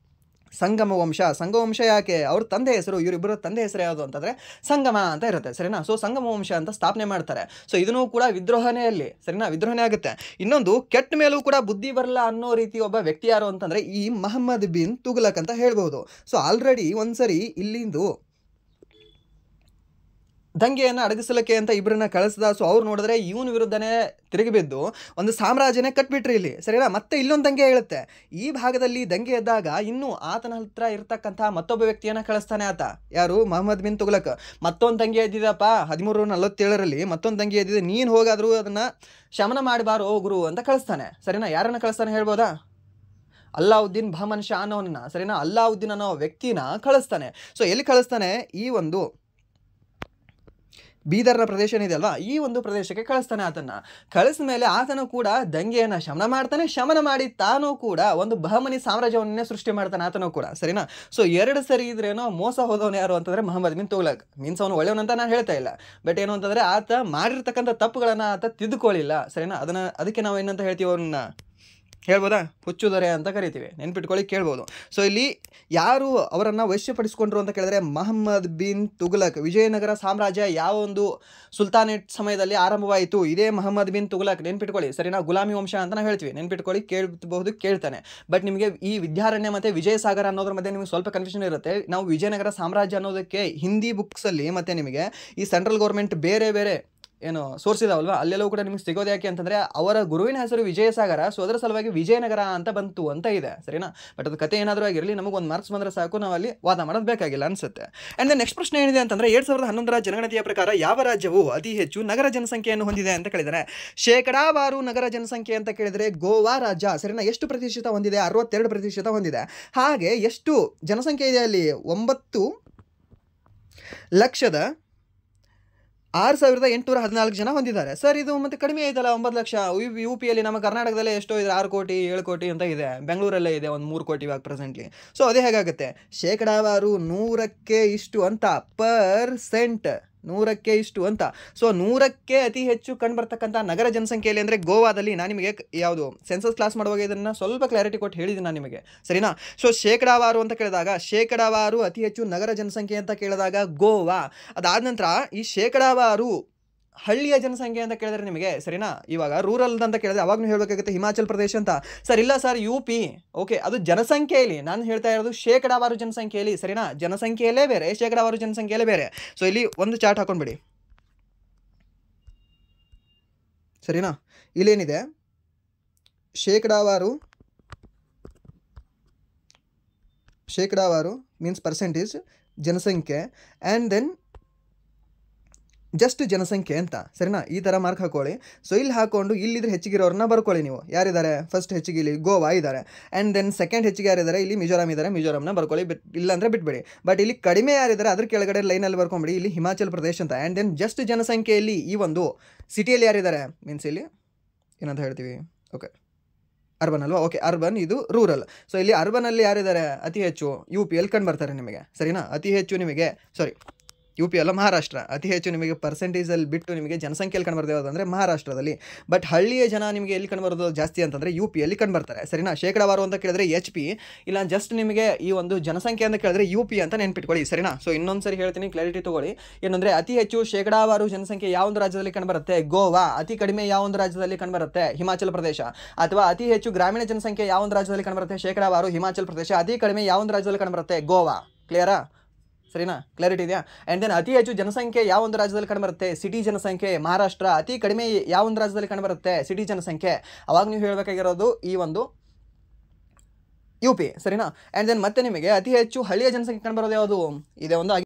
S1: ಸಂಗಮ ವಂಶ. ಸಂಗಮ ವಂಶ ಯಾಕೆ, ಅವ್ರ ತಂದೆ ಹೆಸರು, ಇವರಿಬ್ಬರ ತಂದೆ ಹೆಸರು ಯಾವುದು ಅಂತಂದರೆ ಸಂಗಮ ಅಂತ ಇರುತ್ತೆ, ಸರಿನಾ. ಸೊ ಸಂಗಮ ವಂಶ ಅಂತ ಸ್ಥಾಪನೆ ಮಾಡ್ತಾರೆ. ಸೊ ಇದನ್ನು ಕೂಡ ವಿದ್ರೋಹನೆಯಲ್ಲಿ, ಸರಿನಾ, ವಿದ್ರೋಹನೆ ಆಗುತ್ತೆ. ಇನ್ನೊಂದು, ಕೆಟ್ಟ ಮೇಲೂ ಕೂಡ ಬುದ್ಧಿ ಬರಲ್ಲ ಅನ್ನೋ ರೀತಿ ಒಬ್ಬ ವ್ಯಕ್ತಿ ಯಾರು ಅಂತಂದರೆ ಈ ಮೊಹಮ್ಮದ್ ಬಿನ್ ತುಘಲಕ್ ಅಂತ ಹೇಳ್ಬೋದು. ಸೊ ಆಲ್ರೆಡಿ ಒಂದ್ಸರಿ ಇಲ್ಲಿಂದು ದಂಗೆಯನ್ನು ಅಡಗಿಸಲಿಕ್ಕೆ ಅಂತ ಇಬ್ಬರನ್ನ ಕಳಿಸ್ದ. ಸೊ ಅವ್ರು ನೋಡಿದ್ರೆ ಇವನ ವಿರುದ್ಧನೇ ತಿರುಗಿ ಬಿದ್ದು ಒಂದು ಸಾಮ್ರಾಜ್ಯನೇ ಕಟ್ಬಿಟ್ರಿ ಇಲ್ಲಿ, ಸರಿನಾ. ಮತ್ತೆ ಇಲ್ಲೊಂದು ದಂಗೆ ಹೇಳುತ್ತೆ. ಈ ಭಾಗದಲ್ಲಿ ದಂಗೆ ಎದ್ದಾಗ ಇನ್ನೂ ಆತನ ಹತ್ರ ಇರ್ತಕ್ಕಂಥ ಮತ್ತೊಬ್ಬ ವ್ಯಕ್ತಿಯನ್ನು ಕಳಿಸ್ತಾನೆ ಆತ. ಯಾರು, ಮೊಹಮ್ಮದ್ ಬಿನ್ ತುಘಲಕ್. ಮತ್ತೊಂದು ದಂಗೆ ಎದ್ದಿದಪ್ಪ 1347ರಲ್ಲಿ ಮತ್ತೊಂದು ದಂಗೆ ಎದ್ದಿದೆ, ನೀನು ಹೋಗಾದರೂ ಅದನ್ನು ಶಮನ ಮಾಡಬಾರೋ ಗುರು ಅಂತ ಕಳಿಸ್ತಾನೆ, ಸರಿನಾ. ಯಾರನ್ನು ಕಳಿಸ್ತಾನೆ ಹೇಳ್ಬೋದಾ, ಅಲ್ಲಾವುದ್ದೀನ್ ಬಹಮನ್ ಶಾ ಅನ್ನೋನನ್ನ, ಸರಿನಾ. ಅಲ್ಲಾವುದ್ದೀನ್ ಅನ್ನೋ ವ್ಯಕ್ತಿನ ಕಳಿಸ್ತಾನೆ. ಸೊ ಎಲ್ಲಿ ಕಳಿಸ್ತಾನೆ, ಈ ಒಂದು ಬೀದರ್ನ ಪ್ರದೇಶ ಏನಿದೆ ಅಲ್ವಾ, ಈ ಒಂದು ಪ್ರದೇಶಕ್ಕೆ ಕಳಿಸ್ತಾನೆ ಆತನ. ಕಳಿಸಿದ ಮೇಲೆ ಆತನು ಕೂಡ ದಂಗೆಯನ್ನು ಶಮನ ಮಾಡ್ತಾನೆ. ಶಮನ ಮಾಡಿ ತಾನೂ ಕೂಡ ಒಂದು ಬಹಮನಿ ಸಾಮ್ರಾಜ್ಯವನ್ನೇ ಸೃಷ್ಟಿ ಮಾಡ್ತಾನೆ ಆತನೂ ಕೂಡ, ಸರಿನಾ. ಸೊ ಎರಡು ಸರಿ ಇದ್ರೇನೋ ಮೋಸ ಹೋದವನು ಯಾರು ಅಂತಂದರೆ ಮೊಹಮ್ಮದ್ ಬಿನ್ ತುಘಲಕ್. ಮೀನ್ಸ್ ಅವನು ಒಳ್ಳೆಯವನಂತ ನಾನು ಹೇಳ್ತಾ ಇಲ್ಲ, ಬಟ್ ಏನು ಅಂತಂದರೆ ಆತ ಮಾಡಿರ್ತಕ್ಕಂಥ ತಪ್ಪುಗಳನ್ನು ಆತ ತಿದ್ದುಕೊಳ್ಳಿಲ್ಲ, ಸರಿನಾ. ಅದಕ್ಕೆ ನಾವು ಏನಂತ ಹೇಳ್ತೀವಿ, ಅವನ್ನ ಹೇಳ್ಬೋದಾ, ಹುಚ್ಚುದೊರೆ ಅಂತ ಕರಿತೀವಿ, ನೆನ್ಪಿಟ್ಕೊಳ್ಳಿ, ಕೇಳ್ಬೋದು. ಸೊ ಇಲ್ಲಿ ಯಾರು ಅವರನ್ನು ವಶ್ಯಪಡಿಸ್ಕೊಂಡ್ರು ಅಂತ ಕೇಳಿದ್ರೆ ಮೊಹಮ್ಮದ್ ಬಿನ್ ತುಘಲಕ್. ವಿಜಯನಗರ ಸಾಮ್ರಾಜ್ಯ ಯಾವ ಒಂದು ಸುಲ್ತಾನೇಟ್ ಸಮಯದಲ್ಲಿ ಆರಂಭವಾಯಿತು, ಇದೇ ಮೊಹಮ್ಮದ್ ಬಿನ್ ತುಘಲಕ್, ನೆನ್ಪಿಟ್ಕೊಳ್ಳಿ, ಸರಿನಾ. ಗುಲಾಮಿ ವಂಶ ಅಂತ ನಾವು ಹೇಳ್ತೀವಿ, ನೆನ್ಪಿಟ್ಕೊಳ್ಳಿ, ಕೇಳಬಹುದು, ಕೇಳ್ತಾನೆ. ಬಟ್ ನಿಮಗೆ ಈ ವಿದ್ಯಾರಣ್ಯ ಮತ್ತು ವಿಜಯಸಾಗರ ಅನ್ನೋದ್ರ ಮಧ್ಯೆ ನಿಮಗೆ ಸ್ವಲ್ಪ ಕನ್ಫ್ಯೂಷನ್ ಇರುತ್ತೆ. ನಾವು ವಿಜಯನಗರ ಸಾಮ್ರಾಜ್ಯ ಅನ್ನೋದಕ್ಕೆ ಹಿಂದಿ ಬುಕ್ಸಲ್ಲಿ ಮತ್ತು ನಿಮಗೆ ಈ ಸೆಂಟ್ರಲ್ ಗೌರ್ಮೆಂಟ್ ಬೇರೆ ಬೇರೆ ಏನು ಸೋರ್ಸ್ ಇದಾವಲ್ವಾ, ಅಲ್ಲೆಲ್ಲವೂ ಕೂಡ ನಿಮ್ಗೆ ಸಿಗೋದು ಯಾಕೆ ಅಂತಂದರೆ ಅವರ ಗುರುವಿನ ಹೆಸರು ವಿಜಯಸಾಗರ. ಸೊ ಅದರ ಸಲುವಾಗಿ ವಿಜಯನಗರ ಅಂತ ಬಂತು ಅಂತ ಇದೆ, ಸರಿನಾ. ಬಟ್ ಅದು ಕತೆ ಏನಾದರೂ ಆಗಿರಲಿ, ನಮಗೊಂದು ಮಾರ್ಕ್ಸ್ ಬಂದರೆ ಸಾಕು, ನಾವು ಅಲ್ಲಿ ವಾದ ಮಾಡೋದು ಬೇಕಾಗಿಲ್ಲ ಅನಿಸುತ್ತೆ. ಆ್ಯಂಡ್ ದೆನ್ ನೆಕ್ಸ್ಟ್ ಪ್ರಶ್ನೆ ಏನಿದೆ ಅಂತಂದರೆ 2011ರ ಜನಗಣತಿಯ ಪ್ರಕಾರ ಯಾವ ರಾಜ್ಯವು ಅತಿ ಹೆಚ್ಚು ನಗರ ಜನಸಂಖ್ಯೆಯನ್ನು ಹೊಂದಿದೆ ಅಂತ ಕೇಳಿದರೆ ಶೇಕಡಾವಾರು ನಗರ ಜನಸಂಖ್ಯೆ ಅಂತ ಕೇಳಿದರೆ ಗೋವಾ ರಾಜ್ಯ, ಸರಿನಾ. ಎಷ್ಟು ಪ್ರತಿಶತ ಹೊಂದಿದೆ, 62% ಹೊಂದಿದೆ. ಹಾಗೆ ಎಷ್ಟು ಜನಸಂಖ್ಯೆ ಇದೆ ಅಲ್ಲಿ, 9,06,814 ಜನ ಹೊಂದಿದ್ದಾರೆ. ಸರ್ ಇದು ಮತ್ತೆ ಕಡಿಮೆ ಆಯ್ತಲ್ಲ, 9 ಲಕ್ಷ. ಯು ಪಿಯಲ್ಲಿ ನಮ್ಮ ಕರ್ನಾಟಕದಲ್ಲೇ ಎಷ್ಟೋ ಇದೆ, 6 ಕೋಟಿ 7 ಕೋಟಿ ಅಂತ ಇದೆ. ಬೆಂಗಳೂರಲ್ಲೇ ಇದೆ ಒಂದು 3 ಕೋಟಿ ಇವಾಗ ಪ್ರೆಸೆಂಟ್ಲಿ. ಸೊ ಅದೇ ಹೇಗಾಗುತ್ತೆ, ಶೇಕಡಾವಾರು 100ಕ್ಕೆ ಇಷ್ಟು ಅಂತ, ಪರ್ಸೆಂಟ್ 100ಕ್ಕೆ ಇಷ್ಟು ಅಂತ. ಸೊ 100ಕ್ಕೆ ಅತಿ ಹೆಚ್ಚು ಕಂಡುಬರ್ತಕ್ಕಂಥ ನಗರ ಜನಸಂಖ್ಯೆಯಲ್ಲಿ ಅಂದರೆ ಗೋವಾದಲ್ಲಿ, ನಾನು ನಿಮಗೆ ಯಾವುದು ಸೆನ್ಸಸ್ ಕ್ಲಾಸ್ ಮಾಡುವಾಗ ಇದನ್ನು ಸ್ವಲ್ಪ ಕ್ಲಾರಿಟಿ ಕೊಟ್ಟು ಹೇಳಿದ್ದೀನಿ ನಾನು ನಿಮಗೆ, ಸರಿನಾ. ಸೊ ಶೇಕಡಾವಾರು ಅಂತ ಕೇಳಿದಾಗ, ಶೇಕಡಾವಾರು ಅತಿ ಹೆಚ್ಚು ನಗರ ಜನಸಂಖ್ಯೆ ಅಂತ ಕೇಳಿದಾಗ ಗೋವಾ. ಅದಾದ ನಂತರ ಈ ಶೇಕಡಾವಾರು ಹಳ್ಳಿಯ ಜನಸಂಖ್ಯೆ ಅಂತ ಕೇಳಿದ್ರೆ ನಿಮಗೆ, ಸರಿನಾ. ಇವಾಗ ರೂರಲ್ ಅಂತ ಕೇಳಿದ್ರೆ ಅವಾಗಲೂ ಹೇಳಬೇಕಾಗುತ್ತೆ ಹಿಮಾಚಲ್ ಪ್ರದೇಶ ಅಂತ. ಸರ್ ಇಲ್ಲ ಸರ್ ಯು ಪಿ, ಓಕೆ ಅದು ಜನಸಂಖ್ಯೆಯಲ್ಲಿ, ನಾನು ಹೇಳ್ತಾ ಇರೋದು ಶೇಕಡಾವಾರು ಜನಸಂಖ್ಯೆಯಲ್ಲಿ, ಸರಿನಾ. ಜನಸಂಖ್ಯೆಯಲ್ಲೇ ಬೇರೆ, ಶೇಕಡಾವಾರು ಜನಸಂಖ್ಯೆಯಲ್ಲೇ ಬೇರೆ. ಸೊ ಇಲ್ಲಿ ಒಂದು ಚಾರ್ಟ್ ಹಾಕೊಂಡ್ಬಿಡಿ, ಸರಿನಾ. ಇಲ್ಲೇನಿದೆ ಶೇಕಡಾವಾರು ಮೀನ್ಸ್ ಪರ್ಸೆಂಟೇಜ್ ಜನಸಂಖ್ಯೆ, ಆ್ಯಂಡ್ ದೆನ್ ಜಸ್ಟ್ ಜನಸಂಖ್ಯೆ ಅಂತ, ಸರಿನಾ. ಈ ಥರ ಮಾರ್ಕ್ ಹಾಕೊಳ್ಳಿ. ಸೊ ಇಲ್ಲಿ ಹಾಕ್ಕೊಂಡು ಇಲ್ಲಿದ್ರೆ ಹೆಚ್ಚಿಗಿರೋರನ್ನ ಬರ್ಕೊಳ್ಳಿ ನೀವು. ಯಾರಿದ್ದಾರೆ, ಫಸ್ಟ್ ಹೆಚ್ಚಿಗೆ ಇಲ್ಲಿ ಗೋವಾ ಇದ್ದಾರೆ, ಆ್ಯಂಡ್ ದೆನ್ ಸೆಕೆಂಡ್ ಹೆಚ್ಚಿಗೆ ಯಾರಿದ್ದಾರೆ, ಇಲ್ಲಿ ಮಿಜೋರಾಮ್ ಇದ್ದಾರೆ, ಮಿಜೋರಾಮ್ನ ಬರ್ಕೊಳ್ಳಿ. ಇಲ್ಲಾಂದರೆ ಬಿಟ್ಬಿಡಿ. ಬಟ್ ಇಲ್ಲಿ ಕಡಿಮೆ ಯಾರಿದ್ದಾರೆ ಅದ್ರ ಕೆಳಗಡೆ ಲೈನಲ್ಲಿ ಬರ್ಕೊಂಬಿಡಿ, ಇಲ್ಲಿ ಹಿಮಾಚಲ್ ಪ್ರದೇಶ ಅಂತ. ಆ್ಯಂಡ್ ದೆನ್ ಜಸ್ಟ್ ಜನಸಂಖ್ಯೆಯಲ್ಲಿ ಈ ಒಂದು ಸಿಟಿಯಲ್ಲಿ ಯಾರಿದ್ದಾರೆ, ಮೀನ್ಸ್ ಇಲ್ಲಿ ಏನಂತ ಹೇಳ್ತೀವಿ, ಓಕೆ ಅರ್ಬನ್ ಅಲ್ವಾ? ಓಕೆ, ಅರ್ಬನ್, ಇದು ರೂರಲ್. ಸೊ ಇಲ್ಲಿ ಅರ್ಬನಲ್ಲಿ ಯಾರಿದ್ದಾರೆ ಅತಿ ಹೆಚ್ಚು? ಯು ಪಿ ಅಲ್ಲಿ ಕಂಡು ಬರ್ತಾರೆ ನಿಮಗೆ, ಸರಿನಾ? ಅತಿ ಹೆಚ್ಚು ನಿಮಗೆ, ಸಾರಿ ಯು ಪಿ ಅಲ್ಲ, ಮಹಾರಾಷ್ಟ್ರ. ಅತಿ ಹೆಚ್ಚು ನಿಮಗೆ ಪರ್ಸೆಂಟೇಜಲ್ಲಿ ಬಿಟ್ಟು ನಿಮಗೆ ಜನಸಂಖ್ಯೆಯಲ್ಲಿ ಕಂಡು ಬರ್ತದೆ ಅಂದರೆ ಮಹಾರಾಷ್ಟ್ರದಲ್ಲಿ. ಬಟ್ ಹಳ್ಳಿಯ ಜನ ನಿಮಗೆ ಎಲ್ಲಿ ಕಂಡು ಬರೋದು ಜಾಸ್ತಿ ಅಂತಂದರೆ ಯು ಪಿ ಅಲ್ಲಿ ಕಂಡು ಬರ್ತಾರೆ, ಸರಿನಾ? ಶೇಕಡಾವಾರು ಅಂತ ಕೇಳಿದ್ರೆ ಎಚ್ ಪಿ, ಇಲ್ಲ ಜಸ್ಟ್ ನಿಮಗೆ ಈ ಒಂದು ಜನಸಂಖ್ಯೆ ಅಂತ ಕೇಳಿದ್ರೆ ಯು ಪಿ ಅಂತ ನೆನ್ಪಿಟ್ಕೊಳ್ಳಿ, ಸರಿನಾ? ಸೊ ಇನ್ನೊಂದು ಸರಿ ಹೇಳ್ತೀನಿ, ಕ್ಲಾರಿಟಿ ತೊಗೊಳ್ಳಿ. ಏನಂದರೆ ಅತಿ ಹೆಚ್ಚು ಶೇಕಡಾವಾರು ಜನಸಂಖ್ಯೆ ಯಾವೊಂದು ರಾಜ್ಯದಲ್ಲಿ ಕಂಡುಬರುತ್ತೆ? ಗೋವಾ. ಅತಿ ಕಡಿಮೆ ಯಾವೊಂದು ರಾಜ್ಯದಲ್ಲಿ ಕಂಡುಬರುತ್ತೆ? ಹಿಮಾಚಲ ಪ್ರದೇಶ. ಅಥವಾ ಅತಿ ಹೆಚ್ಚು ಗ್ರಾಮೀಣ ಜನಸಂಖ್ಯೆ ಯಾವೊಂದು ರಾಜ್ಯದಲ್ಲಿ ಕಂಡುಬರುತ್ತೆ ಶೇಕಡಾವಾರು? ಹಿಮಾಚಲ ಪ್ರದೇಶ. ಅತಿ ಕಡಿಮೆ ಯಾವೊಂದು ರಾಜ್ಯದಲ್ಲಿ ಕಂಡುಬರುತ್ತೆ? ಗೋವಾ. ಕ್ಲಿಯರಾ? ಸರಿನಾ? ಕ್ಲಾರಿಟಿ ಇದೆಯಾ? ಆ್ಯಂಡ್ ದೆನ್ ಅತಿ ಹೆಚ್ಚು ಜನಸಂಖ್ಯೆ ಯಾವೊಂದು ರಾಜ್ಯದಲ್ಲಿ ಕಂಡುಬರುತ್ತೆ? ಸಿಟಿ ಜನಸಂಖ್ಯೆ, ಮಹಾರಾಷ್ಟ್ರ. ಅತಿ ಕಡಿಮೆ ಯಾವೊಂದು ರಾಜ್ಯದಲ್ಲಿ ಕಂಡುಬರುತ್ತೆ? ಸಿಟಿ ಜನಸಂಖ್ಯೆ. ಅವಾಗ ನೀವು ಹೇಳಬೇಕಾಗಿರೋದು ಈ ಒಂದು ಯು ಪಿ, ಸರಿನಾ? ಆ್ಯಂಡ್ ದೆನ್ ಮತ್ತೆ ನಿಮಗೆ ಅತಿ ಹೆಚ್ಚು ಹಳ್ಳಿಯ ಜನಸಂಖ್ಯೆ ಕಂಡುಬರೋದು ಯಾವುದು? ಇದೇ ಒಂದು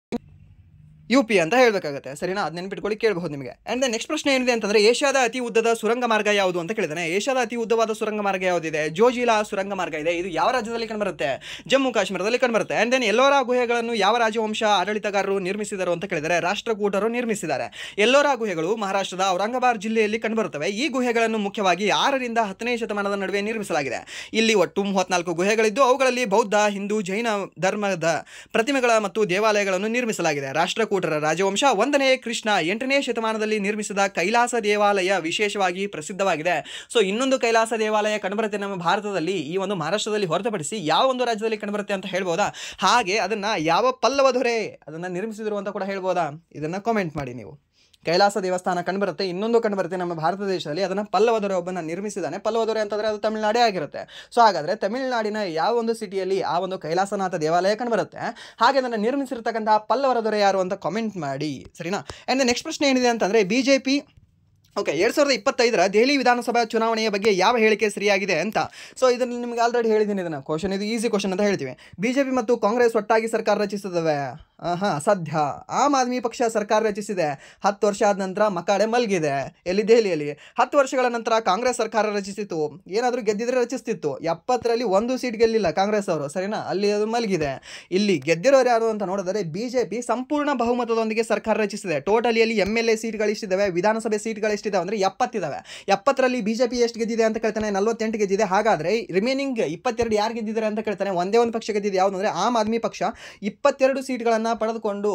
S1: ಯು ಪಿ ಅಂತ ಹೇಳಬೇಕಾಗುತ್ತೆ, ಸರಿನಾ? ಅದು ನೆನ್ಪಿಟ್ಕೊಳ್ಳಿ, ಕೇಳಬಹುದು ನಿಮಗೆ. ಆ್ಯಂಡ್ ದೆನ್ ನೆಕ್ಸ್ಟ್ ಪ್ರಶ್ನೆ ಏನಿದೆ ಅಂತಂದರೆ ಏಷ್ಯಾದ ಅತಿ ಉದ್ದದ ಸುರಂಗ ಮಾರ್ಗ ಯಾವುದು ಅಂತ ಕೇಳಿದಾನೆ. ಏಷ್ಯಾದ ಅತಿ ಉದ್ದವಾದ ಸುರಂಗ ಮಾರ್ಗ ಯಾವುದಿದೆ? ಜೋಜಿಲಾ ಸುರಂಗ ಮಾರ್ಗ ಇದೆ. ಇದು ಯಾವ ರಾಜ್ಯದಲ್ಲಿ ಕಂಡುಬರುತ್ತೆ? ಜಮ್ಮು ಕಾಶ್ಮೀರದಲ್ಲಿ ಕಂಡುಬರುತ್ತೆ. ಆ್ಯಂಡ್ ದೆನ್ ಎಲ್ಲೋರಾ ಗುಹೆಗಳನ್ನು ಯಾವ ರಾಜವಂಶ ಆಡಳಿತಗಾರರು ನಿರ್ಮಿಸಿದರು ಅಂತ ಕೇಳಿದರೆ ರಾಷ್ಟ್ರಕೂಟರು ನಿರ್ಮಿಸಿದ್ದಾರೆ. ಎಲ್ಲೋರಾ ಗುಹೆಗಳು ಮಹಾರಾಷ್ಟ್ರದ ಔರಂಗಾಬಾದ್ ಜಿಲ್ಲೆಯಲ್ಲಿ ಕಂಡುಬರುತ್ತವೆ. ಈ ಗುಹೆಗಳನ್ನು ಮುಖ್ಯವಾಗಿ 6ರಿಂದ 10ನೇ ಶತಮಾನದ ನಡುವೆ ನಿರ್ಮಿಸಲಾಗಿದೆ. ಇಲ್ಲಿ ಒಟ್ಟು 34 ಗುಹೆಗಳಿದ್ದು ಅವುಗಳಲ್ಲಿ ಬೌದ್ಧ, ಹಿಂದೂ, ಜೈನ ಧರ್ಮದ ಪ್ರತಿಮೆಗಳ ಮತ್ತು ದೇವಾಲಯಗಳನ್ನು ನಿರ್ಮಿಸಲಾಗಿದೆ. ರಾಷ್ಟ್ರಕೂಟರ ರಾಜವಂಶ 1ನೇ ಕೃಷ್ಣ 8ನೇ ಶತಮಾನದಲ್ಲಿ ನಿರ್ಮಿಸಿದ ಕೈಲಾಸ ದೇವಾಲಯ ವಿಶೇಷವಾಗಿ ಪ್ರಸಿದ್ಧವಾಗಿದೆ. ಸೊ ಇನ್ನೊಂದು ಕೈಲಾಸ ದೇವಾಲಯ ಕಂಡುಬರುತ್ತೆ ನಮ್ಮ ಭಾರತದಲ್ಲಿ, ಈ ಒಂದು ಮಹಾರಾಷ್ಟ್ರದಲ್ಲಿ ಹೊರತುಪಡಿಸಿ ಯಾವ ಒಂದು ರಾಜ್ಯದಲ್ಲಿ ಕಂಡುಬರುತ್ತೆ ಅಂತ ಹೇಳ್ಬೋದಾ? ಹಾಗೆ ಅದನ್ನ ಯಾವ ಪಲ್ಲವ ದೊರೆ ಅದನ್ನ ನಿರ್ಮಿಸಿದ್ರು ಅಂತ ಕೂಡ ಹೇಳ್ಬೋದಾ? ಇದನ್ನ ಕಾಮೆಂಟ್ ಮಾಡಿ ನೀವು. ಕೈಲಾಸ ದೇವಸ್ಥಾನ ಕಂಡುಬರುತ್ತೆ, ಇನ್ನೊಂದು ಕಂಡುಬರುತ್ತೆ ನಮ್ಮ ಭಾರತ ದೇಶದಲ್ಲಿ, ಅದನ್ನು ಪಲ್ಲವ ದೊರೆ ಒಬ್ಬನ ನಿರ್ಮಿಸಿದ್ದಾನೆ. ಪಲ್ಲವ ದೊರೆ ಅಂತಂದರೆ ಅದು ತಮಿಳುನಾಡೇ ಆಗಿರುತ್ತೆ. ಸೊ ಹಾಗಾದರೆ ತಮಿಳುನಾಡಿನ ಯಾವ ಒಂದು ಸಿಟಿಯಲ್ಲಿ ಆ ಒಂದು ಕೈಲಾಸನಾಥ ದೇವಾಲಯ ಕಂಡುಬರುತ್ತೆ, ಹಾಗೆ ಅದನ್ನು ನಿರ್ಮಿಸಿರ್ತಕ್ಕಂಥ ಪಲ್ಲವರ ದೊರೆ ಯಾರು ಅಂತ ಕಾಮೆಂಟ್ ಮಾಡಿ, ಸರಿನಾ? ಆ್ಯಂಡ್ ನೆಕ್ಸ್ಟ್ ಪ್ರಶ್ನೆ ಏನಿದೆ ಅಂತಂದರೆ BJP ಓಕೆ 2025ರ ದೆಹಲಿ ವಿಧಾನಸಭಾ ಚುನಾವಣೆಯ ಬಗ್ಗೆ ಯಾವ ಹೇಳಿಕೆ ಸರಿಯಾಗಿದೆ ಅಂತ. ಸೊ ಇದನ್ನು ನಿಮಗೆ ಆಲ್ರೆಡಿ ಹೇಳಿದ್ದೀನಿ. ಇದನ್ನು ಕ್ವಶನ್, ಇದು ಈಸಿ ಕ್ವಶನ್ ಅಂತ ಹೇಳ್ತೀವಿ. BJP ಮತ್ತು ಕಾಂಗ್ರೆಸ್ ಒಟ್ಟಾಗಿ ಸರ್ಕಾರ ರಚಿಸಿದವೆ. ಅಸಾಧ್ಯ. ಆಮ್ ಆದ್ಮಿ ಪಕ್ಷ ಸರ್ಕಾರ ರಚಿಸಿದೆ. 10 ವರ್ಷ ಆದ ನಂತರ ಮಕಾಡೆ ಮಲಗಿದೆ ಎಲ್ಲಿ? ದೆಹಲಿಯಲ್ಲಿ. 10 ವರ್ಷಗಳ ನಂತರ ಕಾಂಗ್ರೆಸ್ ಸರ್ಕಾರ ರಚಿಸಿತು. ಏನಾದರೂ ಗೆದ್ದಿದ್ರೆ ರಚಿಸ್ತಿತ್ತು. 70ರಲ್ಲಿ 1 ಸೀಟ್ ಗೆಲ್ಲಿಲ್ಲ ಕಾಂಗ್ರೆಸ್ ಅವರು, ಸರಿನಾ? ಅಲ್ಲಿ ಅದು ಮಲಗಿದೆ. ಇಲ್ಲಿ ಗೆದ್ದಿರೋರು ಯಾರು ಅಂತ ನೋಡಿದರೆ BJP ಸಂಪೂರ್ಣ ಬಹುಮತದೊಂದಿಗೆ ಸರ್ಕಾರ ರಚಿಸಿದೆ. ಟೋಟಲಿಯಲ್ಲಿ MLA ಸೀಟ್ಗಳಿಷ್ಟಿದ್ದಾವೆ, ವಿಧಾನಸಭೆ ಸೀಟ್ಗಳಿಷ್ಟಿದ್ದಾವೆ ಅಂದರೆ 70 ಇದ್ದಾವೆ. 70ರಲ್ಲಿ BJP ಎಷ್ಟು ಗೆದ್ದಿದೆ ಅಂತ ಕೇಳ್ತಾನೆ? 48 ಗೆದ್ದಿದೆ. ಹಾಗಾದರೆ ರಿಮೈನಿಂಗ್ 22 ಯಾರು ಗೆದ್ದಿದ್ದಾರೆ ಅಂತ ಕೇಳ್ತಾನೆ? ಒಂದೇ ಒಂದು ಪಕ್ಷ ಗೆದ್ದಿದೆ. ಯಾವುದು ಅಂದರೆ ಆಮ್ ಆದ್ಮಿ ಪಕ್ಷ 22 ಸೀಟ್ಗಳನ್ನು ಪಡೆದುಕೊಂಡು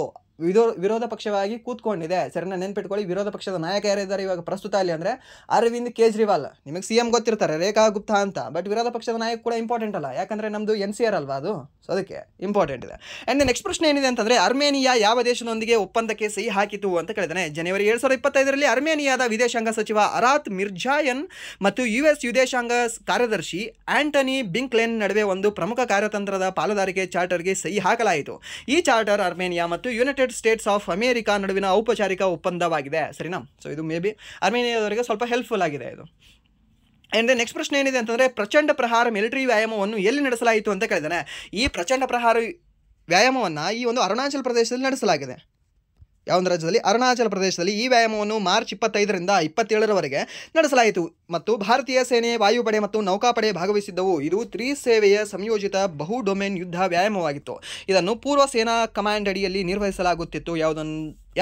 S1: ವಿರೋಧ ಪಕ್ಷವಾಗಿ ಕೂತ್ಕೊಂಡಿದೆ, ಸರಿನಾ? ನೆನ್ಪಿಟ್ಕೊಳ್ಳಿ. ವಿರೋಧ ಪಕ್ಷದ ನಾಯಕ ಯಾರಿದ್ದಾರೆ ಇವಾಗ ಪ್ರಸ್ತುತ ಅಲ್ಲಿ ಅಂದರೆ ಅರವಿಂದ್ ಕೇಜ್ರಿವಾಲ್. ನಿಮಗೆ CM ಗೊತ್ತಿರ್ತಾರೆ, ರೇಖಾ ಗುಪ್ತಾ ಅಂತ. ಬಟ್ ವಿರೋಧ ಪಕ್ಷದ ನಾಯಕ ಕೂಡ ಇಂಪಾರ್ಟೆಂಟ್ ಅಲ್ಲ, ಯಾಕಂದರೆ ನಮ್ಮದು NCR ಅಲ್ವಾ ಅದು, ಸೊ ಅದಕ್ಕೆ ಇಂಪಾರ್ಟೆಂಟ್ ಇದೆ. ಆ್ಯಂಡ್ ನೆಕ್ಸ್ಟ್ ಪ್ರಶ್ನೆ ಏನಿದೆ ಅಂತಂದರೆ ಅರ್ಮೇನಿಯಾ ಯಾವ ದೇಶದೊಂದಿಗೆ ಒಪ್ಪಂದಕ್ಕೆ ಸಹಿ ಹಾಕಿತು ಅಂತ ಕೇಳಿದಾನೆ. ಜನವರಿ 2025ರಲ್ಲಿ ಅರ್ಮೇನಿಯಾದ ವಿದೇಶಾಂಗ ಸಚಿವ ಅರಾತ್ ಮಿರ್ಜಾಯನ್ ಮತ್ತು US ವಿದೇಶಾಂಗ ಕಾರ್ಯದರ್ಶಿ ಆಂಟನಿ ಬಿಂಕ್ಲೆನ್ ನಡುವೆ ಒಂದು ಪ್ರಮುಖ ಕಾರ್ಯತಂತ್ರದ ಪಾಲುದಾರಿಕೆ ಚಾರ್ಟರ್ಗೆ ಸಹಿ ಹಾಕಲಾಯಿತು. ಈ ಚಾರ್ಟರ್ ಅರ್ಮೇನಿಯಾ ಮತ್ತು ಯುನೈಟೆಡ್ ಸ್ಟೇಟ್ಸ್ ಆಫ್ ಅಮೆರಿಕಾ ನಡುವಿನ ಔಪಚಾರಿಕ ಒಪ್ಪಂದವಾಗಿದೆ, ಸರಿನಾ? ಸೊ ಇದು ಮೇ ಬಿ ಅರ್ಮೇನಿಯಾದವರಿಗೆ ಸ್ವಲ್ಪ ಹೆಲ್ಪ್ಫುಲ್ ಆಗಿದೆ ಇದು. ಆ್ಯಂಡ್ ನೆಕ್ಸ್ಟ್ ಪ್ರಶ್ನೆ ಏನಿದೆ ಅಂತಂದರೆ ಪ್ರಚಂಡ ಪ್ರಹಾರ ಮಿಲಿಟರಿ ವ್ಯಾಯಾಮವನ್ನು ಎಲ್ಲಿ ನಡೆಸಲಾಯಿತು ಅಂತ ಕೇಳಿದಾನೆ. ಈ ಪ್ರಚಂಡ ಪ್ರಹಾರ ವ್ಯಾಯಾಮವನ್ನು ಈ ಒಂದು ಅರುಣಾಚಲ ಪ್ರದೇಶದಲ್ಲಿ ನಡೆಸಲಾಗಿದೆ. ಯಾವೊಂದು ರಾಜ್ಯದಲ್ಲಿ? ಅರುಣಾಚಲ ಪ್ರದೇಶದಲ್ಲಿ. ಈ ವ್ಯಾಯಾಮವನ್ನು ಮಾರ್ಚ್ 25ರಿಂದ 27ರವರೆಗೆ ನಡೆಸಲಾಯಿತು ಮತ್ತು ಭಾರತೀಯ ಸೇನೆ, ವಾಯುಪಡೆ ಮತ್ತು ನೌಕಾಪಡೆ ಭಾಗವಹಿಸಿದ್ದವು. ಇದು ತ್ರಿಸೇವೆಯ ಸಂಯೋಜಿತ ಬಹು ಡೊಮೇನ್ ಯುದ್ಧ ವ್ಯಾಯಾಮವಾಗಿತ್ತು. ಇದನ್ನು ಪೂರ್ವ ಸೇನಾ ಕಮಾಂಡ್ ಅಡಿಯಲ್ಲಿ ನಿರ್ವಹಿಸಲಾಗುತ್ತಿತ್ತು.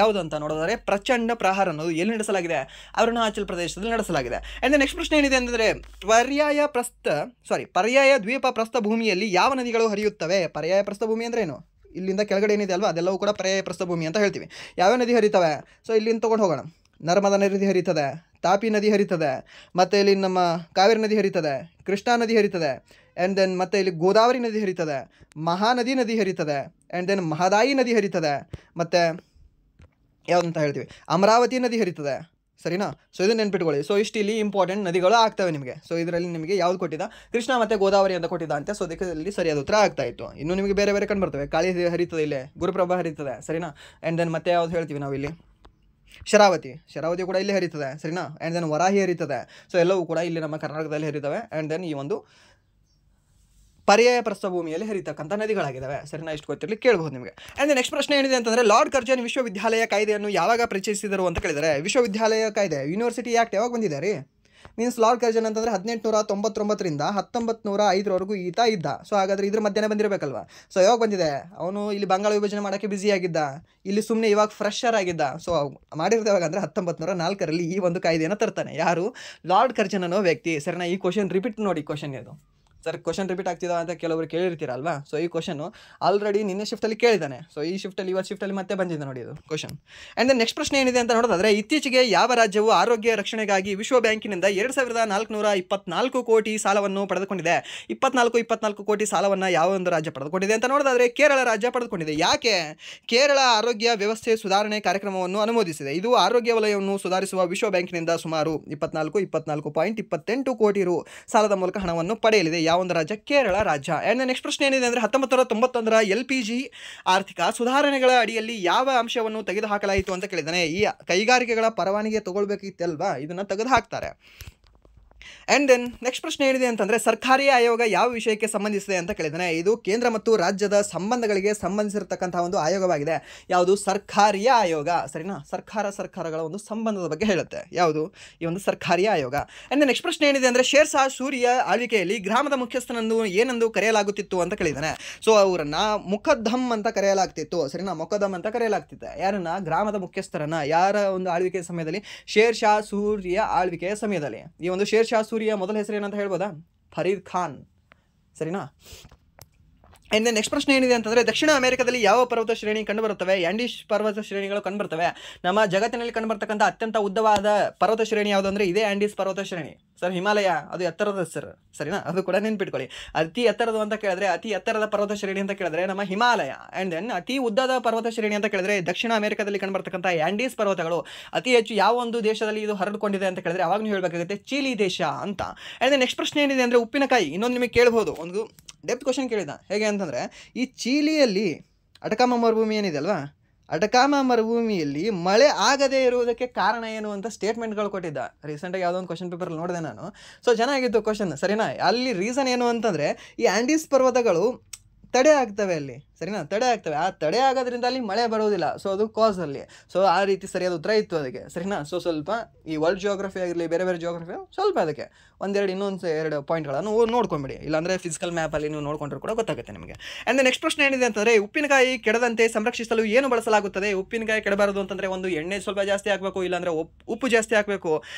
S1: ಯಾವುದು ಅಂತ ನೋಡಿದರೆ ಪ್ರಚಂಡ ಪ್ರಹಾರ ಅನ್ನೋದು ಎಲ್ಲಿ ನಡೆಸಲಾಗಿದೆ? ಅರುಣಾಚಲ ಪ್ರದೇಶದಲ್ಲಿ ನಡೆಸಲಾಗಿದೆ. ಆ್ಯಂಡ್ ನೆಕ್ಸ್ಟ್ ಪ್ರಶ್ನೆ ಏನಿದೆ ಅಂದರೆ ಪರ್ಯಾಯ ದ್ವೀಪ ಪ್ರಸ್ಥಭೂಮಿಯಲ್ಲಿ ಯಾವ ನದಿಗಳು ಹರಿಯುತ್ತವೆ? ಪರ್ಯಾಯ ಪ್ರಸ್ಥಭೂಮಿ ಅಂದರೆ ಏನು? ಇಲ್ಲಿಂದ ಕೆಳಗಡೆ ಏನಿದೆ ಅಲ್ವಾ, ಅದೆಲ್ಲವೂ ಕೂಡ ಪರ್ಯಾಯ ಪ್ರಸ್ಥಭೂಮಿ ಅಂತ ಹೇಳ್ತೀವಿ. ಯಾವ್ಯಾವ ನದಿ ಹರಿತವೆ? ಸೊ ಇಲ್ಲಿಂದ ತೊಗೊಂಡು ಹೋಗೋಣ. ನರ್ಮದಾ ನದಿ ಹರಿತದೆ, ತಾಪಿ ನದಿ ಹರಿತದೆ, ಮತ್ತು ಇಲ್ಲಿ ನಮ್ಮ ಕಾವೇರಿ ನದಿ ಹರಿತದೆ, ಕೃಷ್ಣಾ ನದಿ ಹರಿತದೆ, ಆ್ಯಂಡ್ ದೆನ್ ಮತ್ತು ಇಲ್ಲಿ ಗೋದಾವರಿ ನದಿ ಹರಿತದೆ, ಮಹಾನದಿ ನದಿ ಹರಿತದೆ, ಆ್ಯಂಡ್ ದೆನ್ ಮಹದಾಯಿ ನದಿ ಹರಿತದೆ, ಮತ್ತು ಯಾವುದಂತ ಹೇಳ್ತೀವಿ ಅಮರಾವತಿ ನದಿ ಹರಿತದೆ, ಸರಿನಾ? ಸೊ ಇದನ್ನು ನೆನ್ಪಿಟ್ಕೊಳ್ಳಿ. ಸೊ ಇಷ್ಟು ಇಲ್ಲಿ ಇಂಪಾರ್ಟೆಂಟ್ ನದಿಗಳು ಆಗ್ತವೆ ನಿಮಗೆ. ಸೊ ಇದರಲ್ಲಿ ನಿಮಗೆ ಯಾವ್ದು ಕೊಟ್ಟಿದ್ದ? ಕೃಷ್ಣ ಮತ್ತು ಗೋದಾವರಿ ಅಂತ ಕೊಟ್ಟಿದ್ದ ಅಂತ. ಸೊ ಅದಕ್ಕೆ ಇಲ್ಲಿ ಸರಿಯಾದ ಉತ್ತರ ಆಗ್ತಾ ಇತ್ತು. ಇನ್ನು ನಿಮಗೆ ಬೇರೆ ಬೇರೆ ಕಂಡು ಬರ್ತವೆ. ಕಾಳಿ ಹರಿತದೆ, ಇಲ್ಲಿ ಗುರುಪ್ರಭಾ ಹರಿತದೆ, ಸರಿನಾ? ಆ್ಯಂಡ್ ದೆನ್ ಮತ್ತೆ ಯಾವ್ದು ಹೇಳ್ತೀವಿ ನಾವು ಇಲ್ಲಿ? ಶರಾವತಿ ಕೂಡ ಇಲ್ಲಿ ಹರಿತದೆ, ಸರಿನಾ? ಆ್ಯಂಡ್ ದೆನ್ ವರಾಹಿ ಹರಿತದೆ. ಸೊ ಎಲ್ಲವೂ ಕೂಡ ಇಲ್ಲಿ ನಮ್ಮ ಕರ್ನಾಟಕದಲ್ಲಿ ಹರಿತವೆ. ಆ್ಯಂಡ್ ದೆನ್ ಈ ಒಂದು ಪರ್ಯಾಯ ಪ್ರಸ್ಥಭೂಮಿಯಲ್ಲಿ ಹರಿತಕ್ಕಂಥ ನದಿಗಳಾಗಿದ್ದಾವೆ, ಸರಿನಾ? ಇಷ್ಟು ಗೊತ್ತಿರಲಿ, ಕೇಳಬಹುದು ನಿಮಗೆ. ಆ್ಯಂಡ್ ನೆಕ್ಸ್ಟ್ ಪ್ರಶ್ನೆ ಏನಿದೆ ಅಂತಂದರೆ ಲಾರ್ಡ್ ಕರ್ಜನ್ ವಿಶ್ವವಿದ್ಯಾಲಯ ಕಾಯ್ದೆಯನ್ನು ಯಾವಾಗ ಪರಿಚಯಿಸಿದರು ಅಂತ ಕೇಳಿದರೆ, ವಿಶ್ವವಿದ್ಯಾಲಯ ಕಾಯ್ದೆ ಯೂನಿವರ್ಸಿಟಿ ಆ್ಯಕ್ಟ್ ಯಾವಾಗ ಬಂದಿದೆ ರೀ? ಮೀನ್ಸ್ ಲಾರ್ಡ್ ಕರ್ಜನ್ ಅಂತಂದರೆ 1899ರಿಂದ 1905 ಈತ ಇದ್ದ. ಸೊ ಹಾಗಾದರೆ ಇದ್ರ ಮಧ್ಯೆ ಬಂದಿರಬೇಕಲ್ವ. ಸೊ ಯಾವಾಗ ಬಂದಿದೆ, ಅವನು ಇಲ್ಲಿ ಬಂಗಾಳ ವಿಭಜನೆ ಮಾಡೋಕ್ಕೆ ಬ್ಯುಸಿ ಆಗಿದ್ದ, ಇಲ್ಲಿ ಸುಮ್ಮನೆ ಇವಾಗ ಫ್ರೆಶರ್ ಆಗಿದ್ದ. ಸೊ ಮಾಡಿರೋದು ಯಾವಾಗ ಅಂದರೆ 1904 ಈ ಒಂದು ಕಾಯ್ದೆಯನ್ನು ತರ್ತಾನೆ. ಯಾರು? ಲಾರ್ಡ್ ಕರ್ಜನ್ ಅನ್ನೋ ವ್ಯಕ್ತಿ. ಸರಿನಾ? ಈ ಕ್ವಶನ್ ರಿಪೀಟ್ ನೋಡಿ, ಕ್ವಶನ್ ಇದು ಸರ್ ಕ್ವಶನ್ ರಿಪೀಟ್ ಆಗ್ತಿದ ಅಂತ ಕೆಲವರು ಕೇಳಿರ್ತೀರಲ್ವಾ. ಸೊ ಈ ಕ್ವಶನು ಆಲ್ರೆಡಿ ನಿನ್ನೆ ಶಿಫ್ಟಲ್ಲಿ ಕೇಳಿದ್ದಾನೆ. ಸೊ ಈ ಶಿಫ್ಟಲ್ಲಿ ಇವತ್ತು ಶಿಫ್ಟಲ್ಲಿ ಮತ್ತೆ ಬಂದಿದೆ ನೋಡಿ ಇದು ಕ್ವಶನ್. ಆ್ಯಂಡ್ ದೆನ್ ನೆಕ್ಸ್ಟ್ ಪ್ರಶ್ನೆ ಏನಿದೆ ಅಂತ ನೋಡೋದಾದರೆ, ಇತ್ತೀಚೆಗೆ ಯಾವ ರಾಜ್ಯವು ಆರೋಗ್ಯ ರಕ್ಷಣೆಗಾಗಿ ವಿಶ್ವ ಬ್ಯಾಂಕಿನಿಂದ 2424 ಕೋಟಿ ಸಾಲವನ್ನು ಪಡೆದುಕೊಂಡಿದೆ? 24 ಕೋಟಿ ಸಾಲವನ್ನು ಯಾವ ಒಂದು ರಾಜ್ಯ ಪಡೆದುಕೊಂಡಿದೆ ಅಂತ ನೋಡೋದಾದರೆ ಕೇರಳ ರಾಜ್ಯ ಪಡೆದುಕೊಂಡಿದೆ. ಯಾಕೆ? ಕೇರಳ ಆರೋಗ್ಯ ವ್ಯವಸ್ಥೆ ಸುಧಾರಣೆ ಕಾರ್ಯಕ್ರಮವನ್ನು ಅನುಮೋದಿಸಿದೆ. ಇದು ಆರೋಗ್ಯ ವಲಯವನ್ನು ಸುಧಾರಿಸುವ ವಿಶ್ವ ಬ್ಯಾಂಕಿನಿಂದ ಸುಮಾರು 24.28 ಕೋಟಿ ರು ಸಾಲದ ಮೂಲಕ ಹಣವನ್ನು ಪಡೆಯಲಿದೆ. ಯಾವ ಒಂದು ರಾಜ್ಯ? ಕೇರಳ ರಾಜ್ಯ. ಆ್ಯಂಡ್ ನೆಕ್ಸ್ಟ್ ಪ್ರಶ್ನೆ ಏನಿದೆ ಅಂದರೆ 1991 LPG ಆರ್ಥಿಕ ಸುಧಾರಣೆಗಳ ಅಡಿಯಲ್ಲಿ ಯಾವ ಅಂಶವನ್ನು ತೆಗೆದುಹಾಕಲಾಯಿತು ಅಂತ ಕೇಳಿದ್ದಾನೆ. ಈ ಕೈಗಾರಿಕೆಗಳ ಪರವಾನಗಿ ತಗೊಳ್ಬೇಕಿತ್ತಲ್ವಾ, ಇದನ್ನು ತೆಗೆದು ಹಾಕ್ತಾರೆ. ಆ್ಯಂಡ್ ದೆನ್ ನೆಕ್ಸ್ಟ್ ಪ್ರಶ್ನೆ ಏನಿದೆ ಅಂತಂದರೆ, ಸರ್ಕಾರಿ ಆಯೋಗ ಯಾವ ವಿಷಯಕ್ಕೆ ಸಂಬಂಧಿಸಿದೆ ಅಂತ ಕೇಳಿದ್ದಾನೆ. ಇದು ಕೇಂದ್ರ ಮತ್ತು ರಾಜ್ಯದ ಸಂಬಂಧಗಳಿಗೆ ಸಂಬಂಧಿಸಿರತಕ್ಕಂಥ ಒಂದು ಆಯೋಗವಾಗಿದೆ. ಯಾವುದು? ಸರ್ಕಾರಿ ಆಯೋಗ. ಸರಿನಾ? ಸರ್ಕಾರಗಳ ಒಂದು ಸಂಬಂಧದ ಬಗ್ಗೆ ಹೇಳುತ್ತೆ. ಯಾವುದು? ಈ ಒಂದು ಸರ್ಕಾರಿ ಆಯೋಗ. ಆ್ಯಂಡ್ ನೆಕ್ಸ್ಟ್ ಪ್ರಶ್ನೆ ಏನಿದೆ ಅಂದರೆ, ಶೇರ್ ಶಾ ಸೂರಿಯ ಆಳ್ವಿಕೆಯಲ್ಲಿ ಗ್ರಾಮದ ಮುಖ್ಯಸ್ಥನನ್ನು ಏನೆಂದು ಕರೆಯಲಾಗುತ್ತಿತ್ತು ಅಂತ ಕೇಳಿದ್ದಾನೆ. ಸೊ ಅವರನ್ನು ಮುಖದ್ದಮ್ ಅಂತ ಕರೆಯಲಾಗ್ತಿತ್ತು. ಸರಿನಾ? ಮುಖದ್ದಮ್ ಅಂತ ಕರೆಯಲಾಗ್ತಿತ್ತು. ಯಾರನ್ನ? ಗ್ರಾಮದ ಮುಖ್ಯಸ್ಥರನ್ನ. ಯಾರ ಒಂದು ಆಳ್ವಿಕೆಯ ಸಮಯದಲ್ಲಿ? ಶೇರ್ ಶಾ ಸೂರಿಯ ಆಳ್ವಿಕೆಯ ಸಮಯದಲ್ಲಿ. ಈ ಒಂದು ಶೇರ್ ಶಾ ಸೂರಿಯ ಮೊದಲ ಹೆಸರು ಏನಂತ ಹೇಳ್ಬೋದಾ? ಫರೀದ್ ಖಾನ್. ಸರಿನಾ? ಇನ್ನು ನೆಕ್ಸ್ಟ್ ಪ್ರಶ್ನೆ ಏನಿದೆ ಅಂತಂದರೆ, ದಕ್ಷಿಣ ಅಮೆರಿಕದಲ್ಲಿ ಯಾವ ಪರ್ವತ ಶ್ರೇಣಿ ಕಂಡುಬರುತ್ತವೆ? ಆ್ಯಂಡೀಸ್ ಪರ್ವತ ಶ್ರೇಣಿಗಳು ಕಂಡುಬರ್ತವೆ. ನಮ್ಮ ಜಗತ್ತಿನಲ್ಲಿ ಕಂಡುಬರ್ತಕ್ಕಂಥ ಅತ್ಯಂತ ಉದ್ದವಾದ ಪರ್ವತ ಶ್ರೇಣಿ ಯಾವುದು ಅಂದರೆ ಇದೇ ಆ್ಯಂಡೀಸ್ ಪರ್ವತ ಶ್ರೇಣಿ. ಸರ್ ಹಿಮಾಲಯ ಅದು ಎತ್ತರದ ಸರ್. ಸರಿನಾ? ಅದು ಕೂಡ ನೆನ್ಪಿಟ್ಕೊಳ್ಳಿ. ಅತಿ ಎತ್ತರದು ಅಂತ ಕೇಳಿದ್ರೆ, ಅತಿ ಎತ್ತರದ ಪರ್ವತ ಶ್ರೇಣಿ ಅಂತ ಕೇಳಿದ್ರೆ ನಮ್ಮ ಹಿಮಾಲಯ. ಆ್ಯಂಡ್ ದೆನ್ ಅತಿ ಉದ್ದದ ಪರ್ವತ ಶ್ರೇಣಿ ಅಂತ ಕೇಳಿದ್ರೆ ದಕ್ಷಿಣ ಅಮೆರಿಕದಲ್ಲಿ ಕಂಡುಬರ್ತಕ್ಕಂಥ ಆ್ಯಂಡೀಸ್ ಪರ್ವತಗಳು ಅತಿ ಹೆಚ್ಚು ಯಾವ ಒಂದು ದೇಶದಲ್ಲಿ ಇದು ಹರಡಿಕೊಂಡಿದೆ ಅಂತ ಕೇಳಿದ್ರೆ ಅವಾಗ ನೀವು ಹೇಳಬೇಕಾಗುತ್ತೆ ಚಿಲಿ ದೇಶ ಅಂತ. ಆ್ಯಂಡ್ ನೆಕ್ಸ್ಟ್ ಪ್ರಶ್ನೆ ಏನಿದೆ ಅಂದರೆ, ಉಪ್ಪಿನಕಾಯಿ. ಇನ್ನೊಂದು ನಿಮಗೆ ಕೇಳ್ಬೋದು, ಒಂದು ಡೆಪ್ತ್ ಕ್ವಶನ್ ಕೇಳಿದ. ಹೇಗೆ ಅಂತಂದರೆ, ಈ ಚೀಲಿಯಲ್ಲಿ ಅಟಕಾಮ ಮರುಭೂಮಿ ಏನಿದೆ ಅಲ್ವಾ, ಅಟಕಾಮ ಮರುಭೂಮಿಯಲ್ಲಿ ಮಳೆ ಆಗದೇ ಇರುವುದಕ್ಕೆ ಕಾರಣ ಏನು ಅಂತ ಸ್ಟೇಟ್ಮೆಂಟ್ಗಳು ಕೊಟ್ಟಿದ್ದ. ರೀಸೆಂಟಾಗಿ ಯಾವುದೋ ಒಂದು ಕ್ವಶನ್ ಪೇಪರಲ್ಲಿ ನೋಡಿದೆ ನಾನು. ಸೊ ಚೆನ್ನಾಗಿತ್ತು ಕ್ವಶನ್. ಸರಿನಾ? ಅಲ್ಲಿ ರೀಸನ್ ಏನು ಅಂತಂದರೆ, ಈ ಆ್ಯಂಡೀಸ್ ಪರ್ವತಗಳು ತಡೆ ಆಗ್ತವೆ ಅಲ್ಲಿ. ಸರಿನಾ? ತಡೆ ಆಗ್ತವೆ. ಆ ತಡೆ ಆಗೋದ್ರಿಂದ ಅಲ್ಲಿ ಮಳೆ ಬರೋದಿಲ್ಲ. ಸೊ ಅದು ಕಾಸಲ್ಲಿ. ಸೊ ಆ ರೀತಿ ಸರಿಯಾದ ಉತ್ತರ ಇತ್ತು ಅದಕ್ಕೆ. ಸರಿನಾ? ಸೊ ಸ್ವಲ್ಪ ಈ ವರ್ಲ್ಡ್ ಜಿಯೋಗ್ರಫಿ ಆಗಿರಲಿ, ಬೇರೆ ಬೇರೆ ಜಿಯೋಗ್ರಫಿ ಸ್ವಲ್ಪ ಅದಕ್ಕೆ ಇನ್ನೊಂದು ಪಾಯಿಂಟ್ಗಳನ್ನು ನೋಡ್ಕೊಂಬಿಡಿ. ಇಲ್ಲಾಂದರೆ ಫಿಸಿಕಲ್ ಮ್ಯಾಪಲ್ಲಿ ನೀವು ನೋಡ್ಕೊಂಡ್ರೆ ಕೂಡ ಗೊತ್ತಾಗುತ್ತೆ ನಿಮಗೆ. ಆ್ಯಂಡ್ ನೆಕ್ಸ್ಟ್ ಪ್ರಶ್ನೆ ಏನಿದೆ ಅಂತಂದರೆ, ಉಪ್ಪಿನಕಾಯಿ ಕೆಡದಂತೆ ಸಂರಕ್ಷಿಸಲು ಏನು ಬಳಸಲಾಗುತ್ತದೆ? ಉಪ್ಪಿನಕಾಯಿ ಕೆಡಬಾರದು ಅಂತಂದರೆ ಒಂದು ಎಣ್ಣೆ ಸ್ವಲ್ಪ ಜಾಸ್ತಿ ಹಾಕಬೇಕು, ಇಲ್ಲಾಂದರೆ ಉಪ್ಪು ಜಾಸ್ತಿ ಹಾಕಬೇಕು,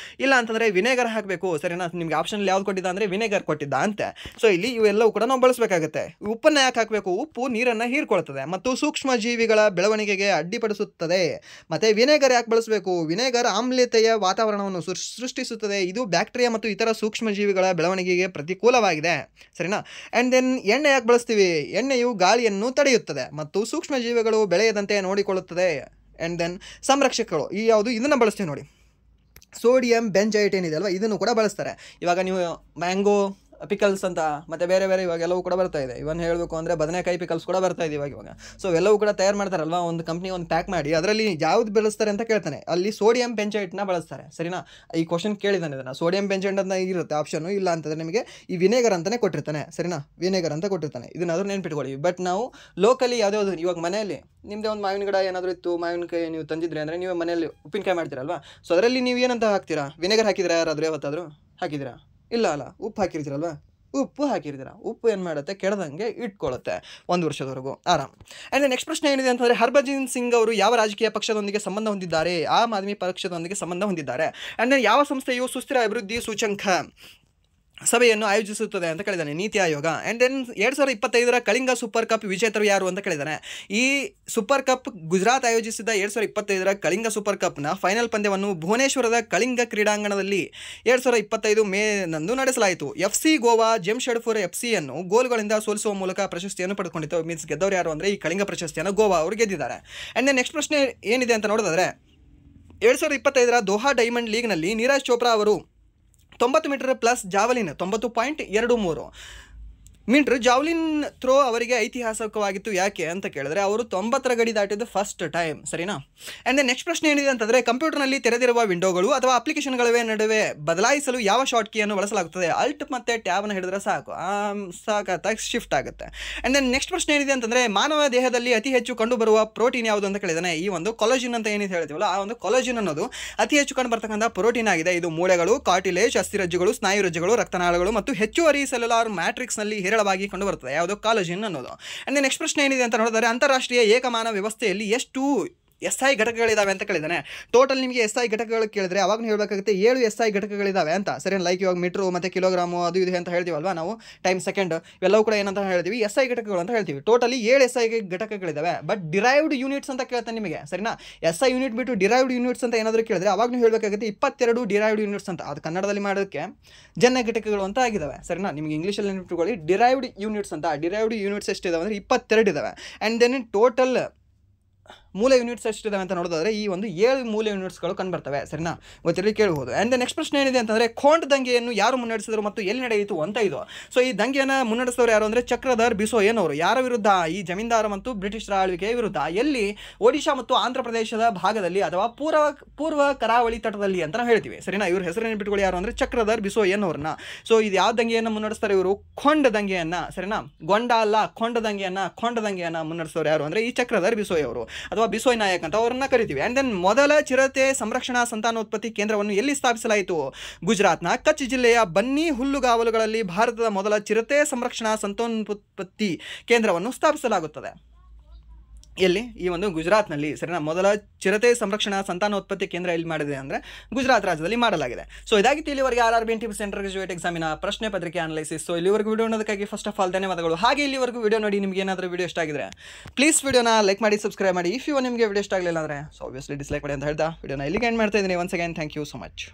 S1: ಇಲ್ಲ ಅಂತಂದರೆ ವಿನೆಗರ್ ಹಾಕಬೇಕು. ಸರಿನಾ? ನಿಮಗೆ ಆಪ್ಷನ್ ಯಾವ್ದು ಕೊಟ್ಟಿದ್ದ ಅಂದರೆ ವಿನೆಗರ್ ಕೊಟ್ಟಿದ್ದ ಅಂತೆ. ಸೊ ಇಲ್ಲಿ ಇವೆಲ್ಲವೂ ಕೂಡ ನಾವು ಬಳಸಬೇಕಾಗುತ್ತೆ. ಉಪ್ಪನ್ನು ಯಾಕೆ ಹಾಕಬೇಕು? ಉಪ್ಪು ನೀರನ್ನು ಹೀರ್ಕೊಳ್ತದೆ ಮತ್ತು ಸೂಕ್ಷ್ಮ ಜೀವಿಗಳ ಬೆಳವಣಿಗೆಗೆ ಅಡ್ಡಿಪಡಿಸುತ್ತದೆ. ಮತ್ತು ವಿನೆಗರ್ ಯಾಕೆ ಬಳಸಬೇಕು? ವಿನೆಗರ್ ಆಮ್ಲತೆಯ ವಾತಾವರಣವನ್ನು ಸೃಷ್ಟಿಸುತ್ತದೆ. ಇದು ಬ್ಯಾಕ್ಟೀರಿಯಾ ಮತ್ತು ಇತರ ಸೂಕ್ಷ್ಮ ಜೀವಿಗಳ ಬೆಳವಣಿಗೆಗೆ ಪ್ರತಿಕೂಲವಾಗಿದೆ. ಸರಿನಾ? ಆ್ಯಂಡ್ ದೆನ್ ಎಣ್ಣೆ ಯಾಕೆ ಬಳಸ್ತೀವಿ? ಎಣ್ಣೆಯು ಗಾಳಿಯನ್ನು ತಡೆಯುತ್ತದೆ ಮತ್ತು ಸೂಕ್ಷ್ಮ ಜೀವಿಗಳು ಬೆಳೆಯದಂತೆ ನೋಡಿಕೊಳ್ಳುತ್ತದೆ. ಆ್ಯಂಡ್ ದೆನ್ ಸಂರಕ್ಷಕಗಳು ಈ ಯಾವುದು ಇದನ್ನು ಬಳಸ್ತೀವಿ ನೋಡಿ. ಸೋಡಿಯಂ ಬೆಂಜೈಟ್ ಏನಿದೆ ಅಲ್ವಾ, ಇದನ್ನು ಕೂಡ ಬಳಸ್ತಾರೆ. ಇವಾಗ ನೀವು ಮ್ಯಾಂಗೋ ಪಿಕಲ್ಸ್ ಅಂತ ಮತ್ತು ಬೇರೆ ಬೇರೆ ಇವಾಗ ಎಲ್ಲವೂ ಕೂಡ ಬರ್ತಾ ಇದೆ. ಇವನ್ ಹೇಳಬೇಕು ಅಂದರೆ ಬದನೆಕಾಯಿ ಪಿಕಲ್ಸ್ ಕೂಡ ಬರ್ತಾ ಇದೆ ಇವಾಗ. ಸೊ ಎಲ್ಲವೂ ಕೂಡ ತಯಾರು ಮಾಡ್ತಾರಲ್ವಾ, ಒಂದು ಕಂಪ್ನಿ ಒಂದು ಪ್ಯಾಕ್ ಮಾಡಿ ಅದರಲ್ಲಿ ಯಾವ್ದು ಬಳಸ್ತಾರೆ ಅಂತ ಕೇಳ್ತಾನೆ. ಅಲ್ಲಿ ಸೋಡಿಯಂ ಬೆಂಜೈಟ್ನ ಬಳಸ್ತಾರೆ. ಸರಿನಾ? ಈ ಕ್ವಶನ್ ಕೇಳಿದಾನೆ ಇದನ್ನು. ಸೋಡಿಯಂ ಬೆಂಜೈಟ್ ಅಂತ ಇರುತ್ತೆ ಆಪ್ಷನು. ಇಲ್ಲ ಅಂತಂದರೆ ನಿಮಗೆ ಈ ವಿನೆಗರ್ ಅಂತಲೇ ಕೊಟ್ಟಿರ್ತಾನೆ. ಸರಿನಾ? ವಿನೆಗರ್ ಅಂತ ಕೊಟ್ಟಿರ್ತಾನೆ. ಇದನ್ನಾದ್ರೂ ನೆನ್ಪಿಟ್ಕೊಳ್ಳಿ. ಬಟ್ ನಾವು ಲೋಕಲಿ ಯಾವುದೋ ಇವಾಗ ಮನೆಯಲ್ಲಿ ನಿಮ್ಮದೇ ಒಂದು ಮಾವಿನ ಗಿಡ ಏನಾದರೂ ಇತ್ತು, ಮಾವಿನಕಾಯಿ ನೀವು ತಂದಿದ್ರಿ ಅಂದರೆ ನೀವು ಮನೆಯಲ್ಲಿ ಉಪ್ಪಿನಕಾಯಿ ಮಾಡ್ತೀರಲ್ವಾ. ಸೊ ಅದರಲ್ಲಿ ನೀವು ಏನಂತ ಹಾಕ್ತೀರಾ? ವಿನೆಗರ್ ಹಾಕಿದ್ದೀರಾ? ಯಾರಾದರೂ ಯಾವತ್ತಾದರೂ ಹಾಕಿದ್ದೀರಾ? ಇಲ್ಲ ಅಲ್ಲ. ಉಪ್ಪು ಹಾಕಿರ್ತೀರಲ್ವಾ, ಉಪ್ಪು ಹಾಕಿರ್ತೀರ. ಉಪ್ಪು ಏನು ಮಾಡುತ್ತೆ? ಕೆಡದಂಗೆ ಇಟ್ಕೊಳ್ಳುತ್ತೆ 1 ವರ್ಷದವರೆಗೂ ಆರಾಮ್. ಆ್ಯಂಡ್ ನೆಕ್ಸ್ಟ್ ಪ್ರಶ್ನೆ ಏನಿದೆ ಅಂತಂದರೆ, ಹರ್ಭಜನ್ ಸಿಂಗ್ ಅವರು ಯಾವ ರಾಜಕೀಯ ಪಕ್ಷದೊಂದಿಗೆ ಸಂಬಂಧ ಹೊಂದಿದ್ದಾರೆ? ಆಮ್ ಆದ್ಮಿ ಪಕ್ಷದೊಂದಿಗೆ ಸಂಬಂಧ ಹೊಂದಿದ್ದಾರೆ. ಆ್ಯಂಡ್ ಯಾವ ಸಂಸ್ಥೆಯು ಸುಸ್ಥಿರ ಅಭಿವೃದ್ಧಿ ಸೂಚ್ಯಂಕ ಸಭೆಯನ್ನು ಆಯೋಜಿಸುತ್ತದೆ ಅಂತ ಕೇಳಿದ್ದಾನೆ? NITI Aayog. And then 2025 Kalinga super cup ವಿಜೇತರು ಯಾರು ಅಂತ ಕೇಳಿದ್ದಾನೆ. ಈ ಸೂಪರ್ ಕಪ್ ಗುಜರಾತ್ ಆಯೋಜಿಸಿದ 2025 ಕಳಿಂಗ ಸೂಪರ್ ಕಪ್ನ ಫೈನಲ್ ಪಂದ್ಯವನ್ನು ಭುವನೇಶ್ವರದ ಕಳಿಂಗ ಕ್ರೀಡಾಂಗಣದಲ್ಲಿ 2025 ಮೇನಂದು ನಡೆಸಲಾಯಿತು. FC ಗೋವಾ ಜೆಮ್ಶೆಡ್ಪುರ್ FCಯನ್ನು ಗೋಲುಗಳಿಂದ ಸೋಲಿಸುವ ಮೂಲಕ ಪ್ರಶಸ್ತಿಯನ್ನು ಪಡೆದುಕೊಂಡಿತ್ತು. ಮೀನ್ಸ್ ಗೆದ್ದವರು ಯಾರು ಅಂದರೆ ಈ ಕಳಿಂಗ ಪ್ರಶಸ್ತಿಯನ್ನು ಗೋವಾ ಅವರು ಗೆದ್ದಿದ್ದಾರೆ. ಆ್ಯಂಡ್ ದೆನ್ ನೆಕ್ಸ್ಟ್ ಪ್ರಶ್ನೆ ಏನಿದೆ ಅಂತ ನೋಡಿದ್ರೆ, 2025 ದೋಹಾ ಡೈಮಂಡ್ ಲೀಗ್ನಲ್ಲಿ ನೀರಜ್ ಚೋಪ್ರಾ ಅವರು 90 meter plus javelin 90.23 meter javelin throw ಅವರಿಗೆ ಐತಿಹಾಸಿಕವಾಗಿತ್ತು ಯಾಕೆ ಅಂತ ಕೇಳಿದ್ರೆ ಅವರು 90ರ ಗಡಿ ದಾಟಿದ್ದು ಫಸ್ಟ್ ಟೈಮ್, ಸರಿನಾ. ಆ್ಯಂಡ್ ನೆಕ್ಸ್ಟ್ ಪ್ರಶ್ನೆ ಏನಿದೆ ಅಂತಂದರೆ ಕಂಪ್ಯೂಟರ್ನಲ್ಲಿ ತೆರೆದಿರುವ ವಿಂಡೋಗಳು ಅಥವಾ ಅಪ್ಲಿಕೇಶನ್ಗಳ ನಡುವೆ ಬದಲಾಯಿಸಲು ಯಾವ ಶಾರ್ಟ್ ಕೀಯನ್ನು ಬಳಸಲಾಗುತ್ತದೆ? ಅಲ್ಟ್ ಮತ್ತು ಟ್ಯಾಬ್ನ ಹಿಡಿದ್ರೆ ಸಾಕು, ಸಾಕಾಗಿ ಶಿಫ್ಟ್ ಆಗುತ್ತೆ. ಆ್ಯಂಡ್ ನೆಕ್ಸ್ಟ್ ಪ್ರಶ್ನೆ ಏನಿದೆ ಅಂತಂದರೆ ಮಾನವ ದೇಹದಲ್ಲಿ ಅತಿ ಹೆಚ್ಚು ಕಂಡುಬರುವ ಪ್ರೋಟೀನ್ ಯಾವುದು ಅಂತ ಕೇಳಿದಾನೆ. ಈ ಒಂದು ಕೊಲಾಜಿನ್ ಅಂತ ಏನಿದೆ ಹೇಳ್ತೀವಲ್ಲ, ಆ ಒಂದು ಕೊಲಾಜಿನ್ ಅನ್ನೋದು ಅತಿ ಹೆಚ್ಚು ಕಂಡು ಬರ್ತಕ್ಕಂಥ ಪ್ರೋಟೀನ್ ಆಗಿದೆ. ಇದು ಮೂಳೆಗಳು, ಕಾರ್ಟಿಲೇಜ್, ಅಸ್ಥಿರಜ್ಜುಗಳು, ಸ್ನಾಯುರಜ್ಜುಗಳು, ರಕ್ತನಾಳಗಳು ಮತ್ತು ಹೆಚ್ಚುವರಿ ಸೆಲ್ಯುಲಾರ್ ಮ್ಯಾಟ್ರಿಕ್ಸ್ನಲ್ಲಿ ಹೇರಳವಾಗಿ ಕಂಡುಬರುತ್ತದೆ ಯಾವುದು? ಕಾಲಜಿನ್ ಅನ್ನೋದು. ಅಂಡ್ ನೆಕ್ಸ್ಟ್ ಪ್ರಶ್ನೆ ಏನಿದೆ ಅಂತ ನೋಡಿದರೆ ಅಂತಾರಾಷ್ಟ್ರೀಯ ಏಕಮಾನ ವ್ಯವಸ್ಥೆಯಲ್ಲಿ ಎಷ್ಟು SI ಘಟಕಗಳಿದ್ದಾವೆ ಅಂತ ಕೇಳಿದ್ದಾನೆ. ಟೋಟಲ್ ನಿಮಗೆ SI ಘಟಕಗಳು ಕೇಳಿದ್ರೆ ಅವಾಗ ಹೇಳಬೇಕಾಗುತ್ತೆ 7 SI ಘಟಕಗಳಿದ್ದಾವೆ ಅಂತ, ಸರಿ. ಲೈಕ್ ಇವಾಗ ಮೀಟ್ರು ಮತ್ತು ಕಿಲೋಗ್ರಾಮು ಅದು ಇದು ಅಂತ ಹೇಳ್ತೀವಲ್ವಾ ನಾವು, ಟೈಮ್ ಸೆಕೆಂಡ್ ಇವೆಲ್ಲವೂ ಕೂಡ ಏನಂತ ಹೇಳ್ತೀವಿ? SI ಘಟಕಗಳು ಅಂತ ಹೇಳ್ತೀವಿ. ಟೋಟಲಿ 7 SI ಘಟಕಗಳಿದ್ದಾವೆ. ಬಟ್ ಡಿರೈವ್ಡ್ ಯೂನಿಟ್ಸ್ ಅಂತ ಕೇಳ್ತಾನೆ ನಿಮಗೆ, ಸರಿನಾ. SI ಯೂನಿಟ್ ಬಿಟ್ಟು ಡಿರೈವ್ಡ್ ಯೂನಿಟ್ಸ್ ಅಂತ ಏನಾದರೂ ಕೇಳಿದ್ರೆ ಅವಾಗ ನೀವು ಹೇಳಬೇಕಾಗುತ್ತೆ 22 ಡಿರೈವ್ಡ್ ಯೂನಿಟ್ಸ್ ಅಂತ. ಅದು ಕನ್ನಡದಲ್ಲಿ ಮಾಡೋದಕ್ಕೆ ಜನ್ಯ ಘಟಕಗಳು ಅಂತ ಆಗಿದ್ದಾವೆ, ಸರಿನಾ. ನಿಮಗೆ ಇಂಗ್ಲೀಷಲ್ಲಿ ನೆನಪಿಟ್ಕೊಳ್ಳಿ, ಡಿರೈವ್ಡ್ ಯೂನಿಟ್ಸ್ ಅಂತ. ಡಿರೈವ್ಡ್ ಯೂನಿಟ್ಸ್ ಎಷ್ಟಿದಾವೆ ಅಂದರೆ 22 ಇದ್ದಾವೆ. ಆ್ಯಂಡ್ ದೆನ್ ಟೋಟಲ್ ಮೂಲ ಯೂನಿಟ್ಸ್ ಎಷ್ಟಿದಾವೆ ಅಂತ ನೋಡೋದಾದ್ರೆ ಈ ಒಂದು 7 ಮೂಲ ಯೂನಿಟ್ಸ್ಗಳು ಕಂಡುಬರ್ತವೆ, ಸರಿನಾ. ಗೊತ್ತಿರಲಿ ಕೇಳಬಹುದು. ಆ್ಯಂಡ್ ನೆಕ್ಸ್ಟ್ ಪ್ರಶ್ನೆ ಏನಿದೆ ಅಂತಂದರೆ ಖೋಂಡ್ ದಂಗೆಯನ್ನು ಯಾರು ಮುನ್ನಡೆಸಿದರು ಮತ್ತು ಎಲ್ಲಿ ನಡೆಯಿತು ಅಂತ ಇದು. ಸೊ ಈ ದಂಗೆಯನ್ನು ಮುನ್ನಡೆಸಿದವರು ಯಾರು ಅಂದರೆ ಚಕ್ರಧರ್ ಬಿಸೋಯನ್ ಅವರು. ಯಾರ ವಿರುದ್ಧ? ಈ ಜಮೀನ್ದಾರ ಮತ್ತು ಬ್ರಿಟಿಷರ ಆಳ್ವಿಕೆಯ ವಿರುದ್ಧ. ಎಲ್ಲಿ? ಒಡಿಶಾ ಮತ್ತು ಆಂಧ್ರ ಪ್ರದೇಶದ ಭಾಗದಲ್ಲಿ ಅಥವಾ ಪೂರ್ವ ಕರಾವಳಿ ತಟದಲ್ಲಿ ಅಂತ ನಾವು ಹೇಳ್ತೀವಿ, ಸರಿನಾ. ಇವ್ರ ಹೆಸರನ್ನು ಬಿಟ್ಟುಕೊಳ್ಳಿ, ಯಾರು ಅಂದರೆ ಚಕ್ರಧರ್ ಬಿಸೋಯನ್ ಅವ್ರನ್ನ. ಸೊ ಇದು ಯಾವ ದಂಗೆಯನ್ನು ಮುನ್ನಡೆಸ್ತಾರೆ ಇವರು? ಖೋಂಡ್ ದಂಗೆಯನ್ನು, ಸರಿನಾ. ಗೊಂಡ ಅಲ್ಲ, ಖೋಂಡ್ ದಂಗೆಯನ್ನು ಮುನ್ನಡೆಸೋರು ಯಾರು ಅಂದರೆ ಈ ಚಕ್ರಧರ್ ಬಿಸೋಯ್ ಅವರು ಅಥವಾ ಬಿಸೋಯ್ ನಾಯಕ್ ಅಂತ ಅವರನ್ನ ಕರಿತೀವಿ. ಆ್ಯಂಡ್ ದೆನ್ ಮೊದಲ ಚಿರತೆ ಸಂರಕ್ಷಣಾ ಸಂತಾನೋತ್ಪತ್ತಿ ಕೇಂದ್ರವನ್ನು ಎಲ್ಲಿ ಸ್ಥಾಪಿಸಲಾಯಿತು? ಗುಜರಾತ್ನ ಕಚ್ ಜಿಲ್ಲೆಯ ಬನ್ನಿ ಹುಲ್ಲುಗಾವಲುಗಳಲ್ಲಿ ಭಾರತದ ಮೊದಲ ಚಿರತೆ ಸಂರಕ್ಷಣಾ ಸಂತಾನೋತ್ಪತ್ತಿ ಕೇಂದ್ರವನ್ನು ಸ್ಥಾಪಿಸಲಾಗುತ್ತದೆ. ಎಲ್ಲಿ? ಈ ಒಂದು ಗುಜರಾತ್ನಲ್ಲಿ, ಸರಿನಾ. ಮೊದಲ ಚಿರತೆ ಸಂರಕ್ಷಣಾ ಸಂತಾನೋತ್ಪತ್ತಿ ಕೇಂದ್ರ ಎಲ್ಲಿ ಮಾಡಿದೆ ಅಂದರೆ ಗುಜರಾತ್ ರಾಜ್ಯದಲ್ಲಿ ಮಾಡಲಾಗಿದೆ. ಸೊ ಇದಾಗಿತ್ತು ಇಲ್ಲಿವರೆಗೆ RRB NTPC ಸೆಂಟ್ರಲ್ ಗ್ರಾಜ್ಯುಯೇಟ್ ಎಕ್ಸಾಮಿನ ಪ್ರಶ್ನೆ ಪತ್ರಿಕೆ ಅನಲೈಸಿಸ್. ಸೊ ಇಲ್ಲಿವರೆಗೂ ವಿಡಿಯೋ ನೋಡೋದಕ್ಕಾಗಿ ಫಸ್ಟ್ ಆಫ್ ಆಲ್ ಧನ್ಯವಾದಗಳು. ಹಾಗೆ ಇಲ್ಲಿವರೆಗೂ ವಿಡಿಯೋ ನೋಡಿ ನಿಮಗೆ ಏನಾದರೂ ವಿಡಿಯೋ ಇಷ್ಟ ಆಗಿದ್ರೆ ಪ್ಲೀಸ್ ವಿಡಿಯೋನ ಲೈಕ್ ಮಾಡಿ, ಸಬ್ಸ್ಕ್ರೈಬ್ ಮಾಡಿ. ಇಫ್ ನಿಮಗೆ ವಿಡಿಯೋ ಇಷ್ಟ ಆಗಲಿಲ್ಲ ಅಂದರೆ ಸೊ ಆಬ್ವಿಯಸ್ಲಿ ಡಿಸ್ಲೈಕ್ ಮಾಡಿ ಅಂತ ಹೇಳ್ತಾ ವಿಡಿಯೋನ ಇಲ್ಲಿಗೆ ಎಂಡ್ ಮಾಡ್ತಾ ಇದ್ದೀನಿ. Once again thank you so much.